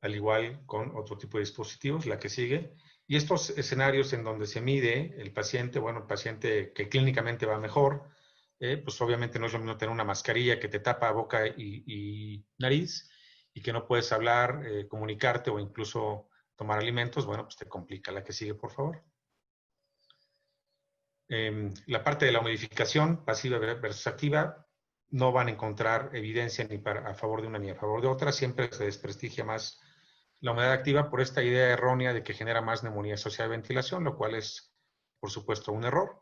Al igual con otro tipo de dispositivos. La que sigue. Y estos escenarios en donde se mide el paciente, bueno, el paciente que clínicamente va mejor, pues obviamente no es lo mismo tener una mascarilla que te tapa boca y nariz y que no puedes hablar, comunicarte o incluso tomar alimentos, bueno, pues te complica. La que sigue, por favor. La parte de la humidificación pasiva versus activa, no van a encontrar evidencia ni a favor de una ni a favor de otra. Siempre se desprestigia más la humedad activa por esta idea errónea de que genera más neumonía asociada a ventilación, lo cual es, por supuesto, un error.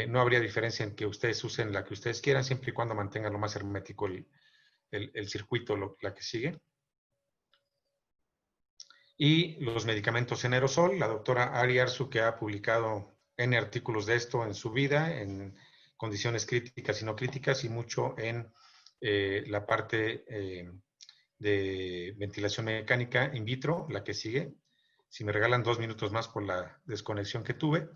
No habría diferencia en que ustedes usen la que ustedes quieran, siempre y cuando mantengan lo más hermético el circuito. La que sigue. Y los medicamentos en aerosol. La doctora Ari Arzu, que ha publicado N artículos de esto en su vida, en condiciones críticas y no críticas, y mucho en la parte de ventilación mecánica in vitro. La que sigue. Si me regalan 2 minutos más por la desconexión que tuve.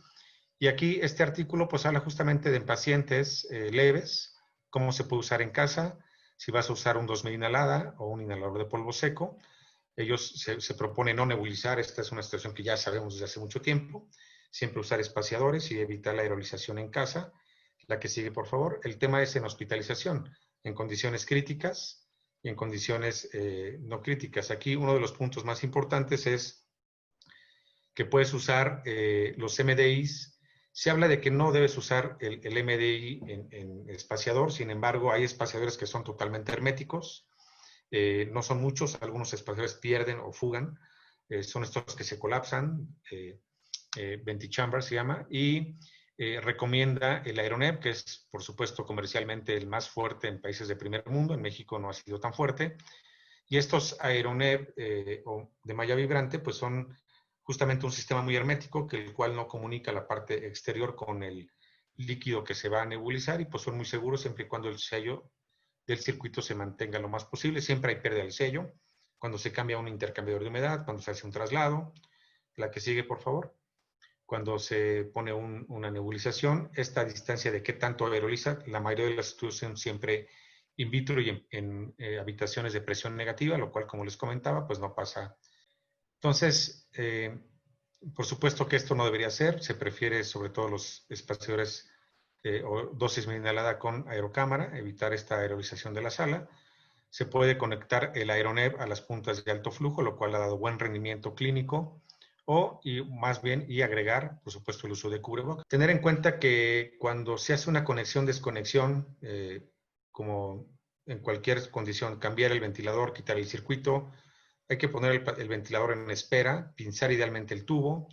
Y aquí este artículo pues habla justamente de pacientes leves, cómo se puede usar en casa, si vas a usar un 2 inhalada o un inhalador de polvo seco. Ellos se proponen no nebulizar, esta es una situación que ya sabemos desde hace mucho tiempo, siempre usar espaciadores y evitar la aerolización en casa. La que sigue, por favor. El tema es en hospitalización, en condiciones críticas y en condiciones no críticas. Aquí uno de los puntos más importantes es que puedes usar los MDIs Se habla de que no debes usar el MDI en espaciador, sin embargo, hay espaciadores que son totalmente herméticos. No son muchos, algunos espaciadores pierden o fugan. Son estos que se colapsan, Ventichamber se llama, y recomienda el Aeroneb, que es, por supuesto, comercialmente el más fuerte en países de primer mundo. En México no ha sido tan fuerte. Y estos Aeroneb o de malla vibrante, pues son justamente un sistema muy hermético, que el cual no comunica la parte exterior con el líquido que se va a nebulizar, y pues son muy seguros siempre y cuando el sello del circuito se mantenga lo más posible. Siempre hay pérdida del sello, cuando se cambia un intercambiador de humedad, cuando se hace un traslado. La que sigue, por favor. Cuando se pone una nebulización, esta distancia de qué tanto aeroliza, la mayoría de las estudios son siempre in vitro y en habitaciones de presión negativa, lo cual, como les comentaba, pues no pasa. Entonces, por supuesto que esto no debería ser. Se prefiere, sobre todo los espaciadores o dosis inhalada con aerocámara, evitar esta aerolización de la sala. Se puede conectar el Aeroneb a las puntas de alto flujo, lo cual ha dado buen rendimiento clínico, y más bien, y agregar, por supuesto, el uso de cubrebocas. Tener en cuenta que cuando se hace una conexión-desconexión, como en cualquier condición, cambiar el ventilador, quitar el circuito, hay que poner el ventilador en espera, pinzar idealmente el tubo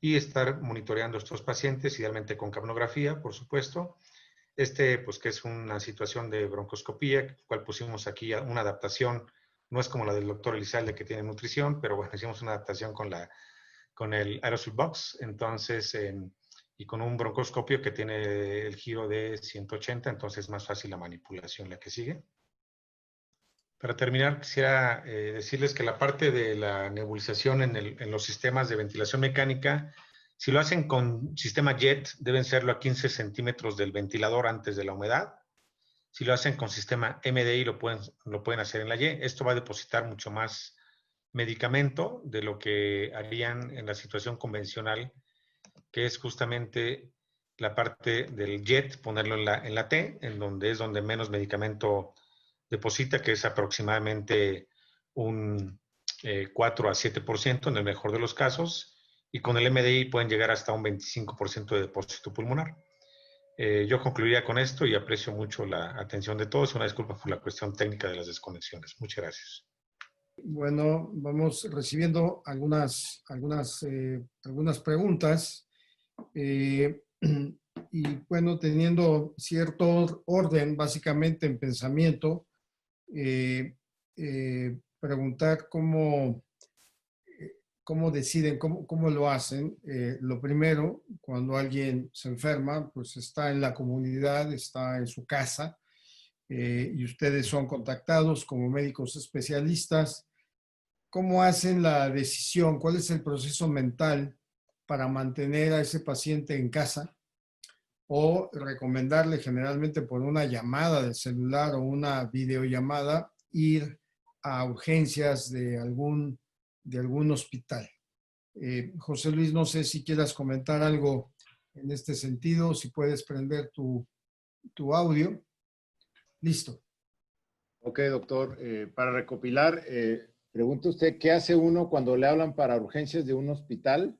y estar monitoreando a estos pacientes, idealmente con capnografía, por supuesto. Pues que es una situación de broncoscopía, el cual pusimos aquí una adaptación, no es como la del doctor Elizalde que tiene nutrición, pero bueno, hicimos una adaptación con el Aerosol Box, entonces, y con un broncoscopio que tiene el giro de 180, entonces es más fácil la manipulación. La que sigue. Para terminar, quisiera decirles que la parte de la nebulización en los sistemas de ventilación mecánica, si lo hacen con sistema JET, deben serlo a 15 centímetros del ventilador antes de la humedad. Si lo hacen con sistema MDI, lo pueden hacer en la Y. Esto va a depositar mucho más medicamento de lo que harían en la situación convencional, que es justamente la parte del JET, ponerlo en la T, en donde es donde menos medicamento deposita, que es aproximadamente un 4 a 7% en el mejor de los casos, y con el MDI pueden llegar hasta un 25% de depósito pulmonar. Yo concluiría con esto y aprecio mucho la atención de todos. Una disculpa por la cuestión técnica de las desconexiones. Muchas gracias. Bueno, vamos recibiendo algunas preguntas. Y bueno, teniendo cierto orden, básicamente en pensamiento, preguntar cómo deciden, cómo lo hacen. Lo primero, cuando alguien se enferma, pues está en la comunidad, está en su casa, y ustedes son contactados como médicos especialistas. ¿Cómo hacen la decisión? ¿Cuál es el proceso mental para mantener a ese paciente en casa? O recomendarle generalmente por una llamada del celular o una videollamada ir a urgencias de algún hospital. José Luis, no sé si quieras comentar algo en este sentido, si puedes prender tu audio. Listo. Ok, doctor. Para recopilar, pregunta usted, ¿qué hace uno cuando le hablan para urgencias de un hospital?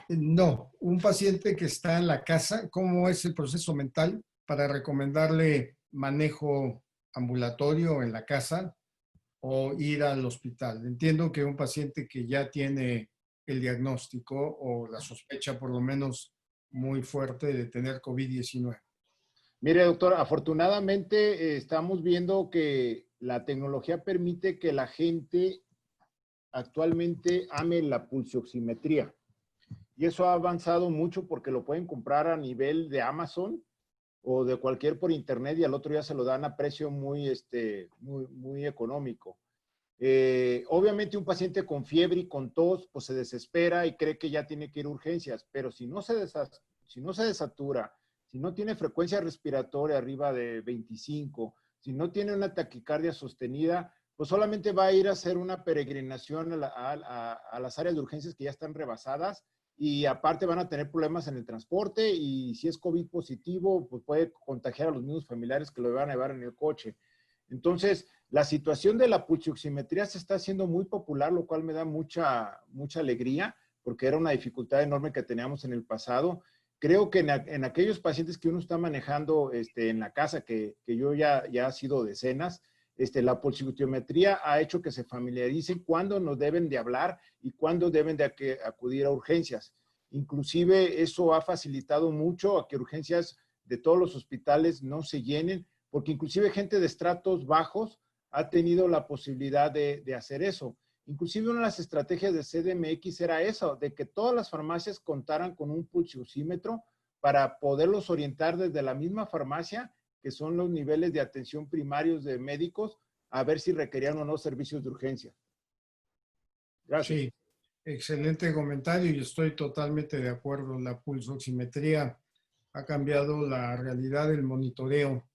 No, un paciente que está en la casa, ¿cómo es el proceso mental para recomendarle manejo ambulatorio en la casa o ir al hospital? Entiendo que un paciente que ya tiene el diagnóstico o la sospecha por lo menos muy fuerte de tener COVID-19. Mire, doctor, afortunadamente estamos viendo que la tecnología permite que la gente actualmente ame la pulsioximetría. Y eso ha avanzado mucho porque lo pueden comprar a nivel de Amazon o de cualquier por internet y al otro día se lo dan a precio muy económico. Obviamente un paciente con fiebre y con tos pues se desespera y cree que ya tiene que ir a urgencias, pero si no se desatura, si no tiene frecuencia respiratoria arriba de 25, si no tiene una taquicardia sostenida, pues solamente va a ir a hacer una peregrinación a las áreas de urgencias que ya están rebasadas y aparte van a tener problemas en el transporte y si es COVID positivo, pues puede contagiar a los mismos familiares que lo van a llevar en el coche. Entonces, la situación de la pulsioximetría se está haciendo muy popular, lo cual me da mucha alegría, porque era una dificultad enorme que teníamos en el pasado. Creo que en aquellos pacientes que uno está manejando en la casa, que yo ya ha sido decenas, la pulsiometría ha hecho que se familiaricen cuándo nos deben de hablar y cuándo deben de acudir a urgencias. Inclusive eso ha facilitado mucho a que urgencias de todos los hospitales no se llenen, porque inclusive gente de estratos bajos ha tenido la posibilidad de hacer eso. Inclusive una de las estrategias de CDMX era eso, de que todas las farmacias contaran con un pulsiosímetro para poderlos orientar desde la misma farmacia, que son los niveles de atención primarios de médicos, a ver si requerían o no servicios de urgencia. Gracias. Sí, excelente comentario y estoy totalmente de acuerdo. La pulsoximetría ha cambiado la realidad del monitoreo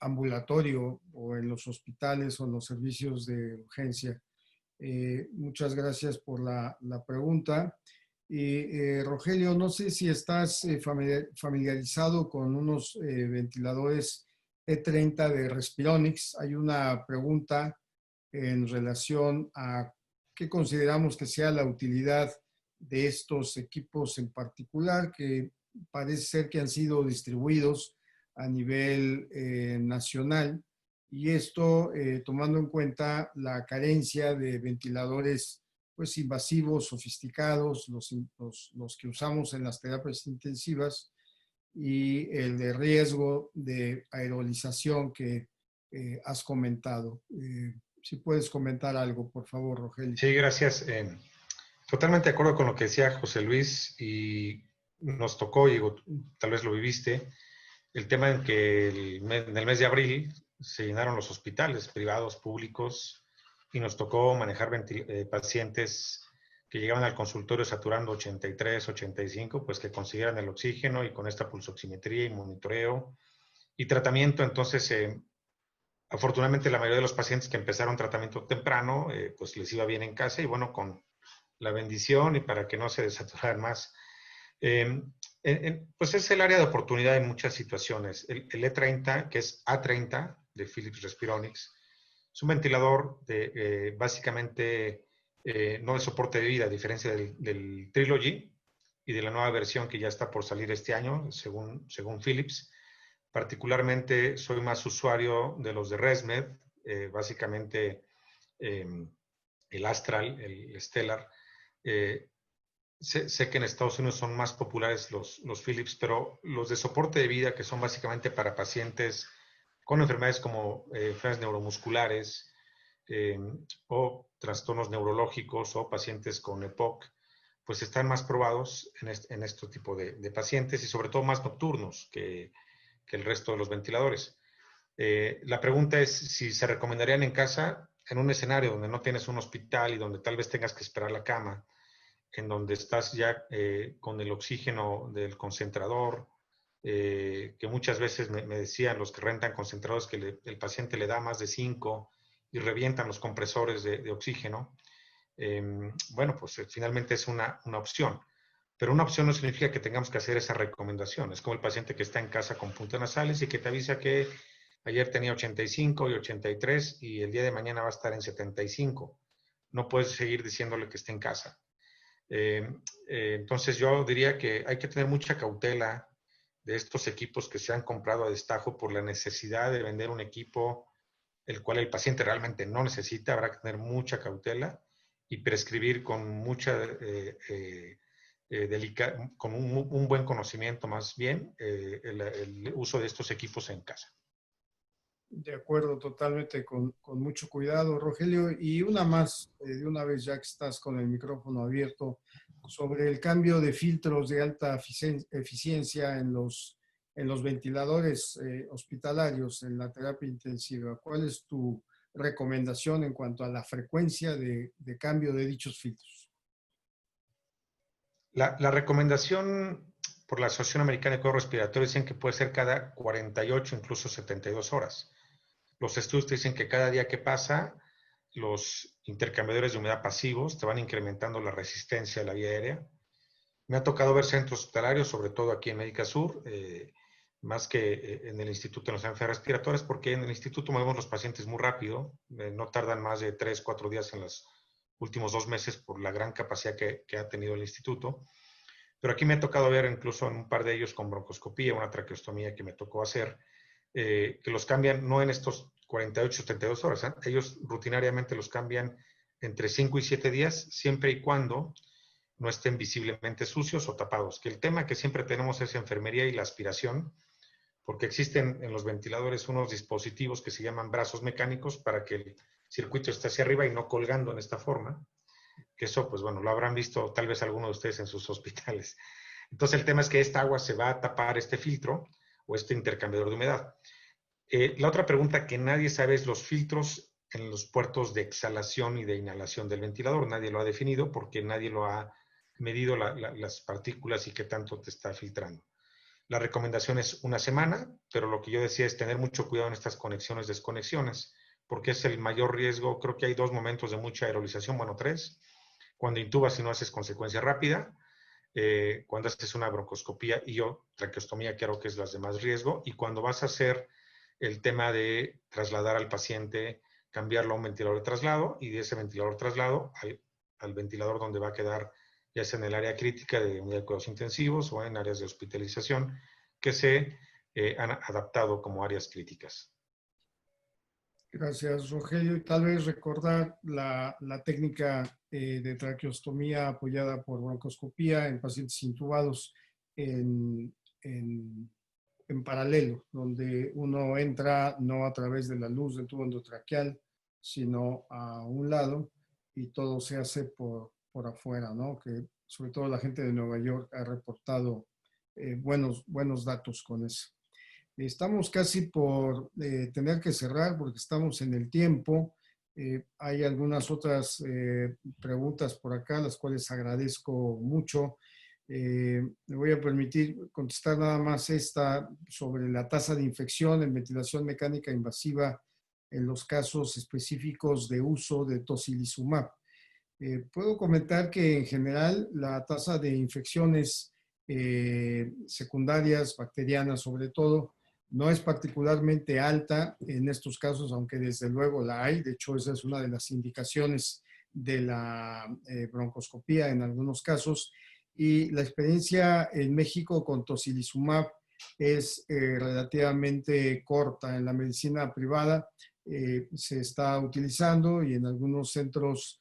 ambulatorio o en los hospitales o en los servicios de urgencia. Muchas gracias por la pregunta. Rogelio, no sé si estás familiarizado con unos ventiladores E30 de Respironics. Hay una pregunta en relación a qué consideramos que sea la utilidad de estos equipos en particular, que parece ser que han sido distribuidos a nivel nacional, y esto tomando en cuenta la carencia de ventiladores pues invasivos, sofisticados, los que usamos en las terapias intensivas, y el de riesgo de aerolización que has comentado. Si puedes comentar algo, por favor, Rogelio. Sí, gracias. Totalmente de acuerdo con lo que decía José Luis, y nos tocó, y tal vez lo viviste, el tema en que en el mes de abril se llenaron los hospitales privados, públicos, y nos tocó manejar pacientes que llegaban al consultorio saturando 83, 85, pues que consiguieran el oxígeno, y con esta pulsoximetría y monitoreo y tratamiento. Entonces, afortunadamente la mayoría de los pacientes que empezaron tratamiento temprano, pues les iba bien en casa, y bueno, con la bendición y para que no se desaturaran más, pues es el área de oportunidad en muchas situaciones. El E30, que es A30 de Philips Respironics, es un ventilador básicamente no de soporte de vida, a diferencia del Trilogy y de la nueva versión que ya está por salir este año, según Philips. Particularmente soy más usuario de los de ResMed, básicamente el Astral, el Stellar. Sé que en Estados Unidos son más populares los Philips, pero los de soporte de vida, que son básicamente para pacientes con enfermedades como enfermedades neuromusculares o trastornos neurológicos o pacientes con EPOC, pues están más probados en este tipo de pacientes, y sobre todo más nocturnos que el resto de los ventiladores. La pregunta es si se recomendarían en casa, en un escenario donde no tienes un hospital y donde tal vez tengas que esperar la cama, en donde estás ya con el oxígeno del concentrador, que muchas veces me decían los que rentan concentradores que el paciente le da más de 5 y revientan los compresores de oxígeno. Bueno, pues finalmente es una opción. Pero una opción no significa que tengamos que hacer esa recomendación. Es como el paciente que está en casa con puntos nasales y que te avisa que ayer tenía 85 y 83 y el día de mañana va a estar en 75. No puedes seguir diciéndole que esté en casa. Entonces yo diría que hay que tener mucha cautela de estos equipos que se han comprado a destajo por la necesidad de vender un equipo el cual el paciente realmente no necesita. Habrá que tener mucha cautela y prescribir con mucha con un buen conocimiento más bien el uso de estos equipos en casa. De acuerdo, totalmente, con mucho cuidado, Rogelio. Y una más, de una vez ya que estás con el micrófono abierto, sobre el cambio de filtros de alta eficiencia en los ventiladores hospitalarios en la terapia intensiva. ¿Cuál es tu recomendación en cuanto a la frecuencia de cambio de dichos filtros? La recomendación por la Asociación Americana de Cuidados Respiratorios dicen que puede ser cada 48, incluso 72 horas. Los estudios te dicen que cada día que pasa, los intercambiadores de humedad pasivos te van incrementando la resistencia a la vía aérea. Me ha tocado ver centros hospitalarios, sobre todo aquí en Médica Sur, más que en el Instituto de Enfermedades Respiratorias, porque en el instituto movemos los pacientes muy rápido, no tardan más de 3, 4 días en las últimos 2 meses por la gran capacidad que ha tenido el instituto. Pero aquí me ha tocado ver, incluso en un par de ellos con broncoscopía, una traqueostomía que me tocó hacer, que los cambian no en estos 48, 32 horas. Ellos rutinariamente los cambian entre 5 y 7 días, siempre y cuando no estén visiblemente sucios o tapados. Que el tema que siempre tenemos es enfermería y la aspiración, porque existen en los ventiladores unos dispositivos que se llaman brazos mecánicos para que el circuito esté hacia arriba y no colgando en esta forma. Que eso, pues bueno, lo habrán visto tal vez algunos de ustedes en sus hospitales. Entonces el tema es que esta agua se va a tapar este filtro o este intercambiador de humedad. La otra pregunta que nadie sabe es los filtros en los puertos de exhalación y de inhalación del ventilador. Nadie lo ha definido porque nadie lo ha medido las partículas y qué tanto te está filtrando. La recomendación es 1 semana, pero lo que yo decía es tener mucho cuidado en estas conexiones, desconexiones, porque es el mayor riesgo. Creo que hay 2 momentos de mucha aerolización, bueno, 3. Cuando intubas y no haces consecuencia rápida, cuando haces una broncoscopía y yo traqueostomía, creo que es las de más riesgo, y cuando vas a hacer el tema de trasladar al paciente, cambiarlo a un ventilador de traslado, y de ese ventilador de traslado al ventilador donde va a quedar, ya sea en el área crítica de unidad de cuidados intensivos o en áreas de hospitalización que se han adaptado como áreas críticas. Gracias, Rogelio. Y tal vez recordar la técnica de traqueostomía apoyada por broncoscopía en pacientes intubados en paralelo, donde uno entra no a través de la luz del tubo endotraqueal, sino a un lado, y todo se hace por afuera, ¿no? Que sobre todo la gente de Nueva York ha reportado buenos datos con eso. Estamos casi por tener que cerrar porque estamos en el tiempo. Hay algunas otras preguntas por acá, las cuales agradezco mucho. Me voy a permitir contestar nada más esta sobre la tasa de infección en ventilación mecánica invasiva en los casos específicos de uso de tocilizumab. Puedo comentar que en general la tasa de infecciones secundarias, bacterianas sobre todo, no es particularmente alta en estos casos, aunque desde luego la hay. De hecho, esa es una de las indicaciones de la broncoscopía en algunos casos. Y la experiencia en México con tocilizumab es relativamente corta. En la medicina privada se está utilizando y en algunos centros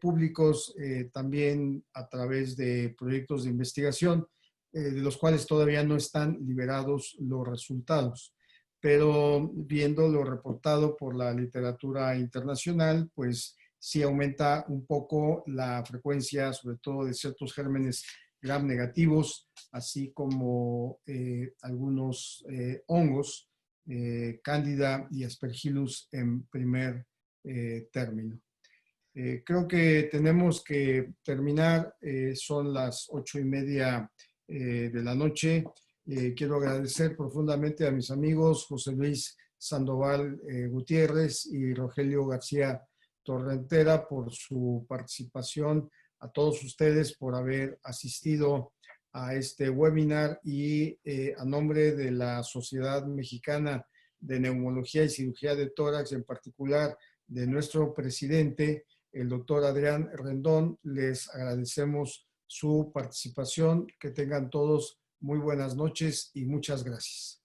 públicos también a través de proyectos de investigación, de los cuales todavía no están liberados los resultados. Pero viendo lo reportado por la literatura internacional, pues sí aumenta un poco la frecuencia, sobre todo de ciertos gérmenes gram negativos, así como algunos hongos, Candida y Aspergillus en primer término. Creo que tenemos que terminar, son las 8:30 de la noche. Quiero agradecer profundamente a mis amigos José Luis Sandoval Gutiérrez y Rogelio García Torrentera por su participación, a todos ustedes por haber asistido a este webinar y a nombre de la Sociedad Mexicana de Neumología y Cirugía de Tórax, en particular de nuestro presidente, el doctor Adrián Rendón, les agradecemos su participación. Que tengan todos muy buenas noches y muchas gracias.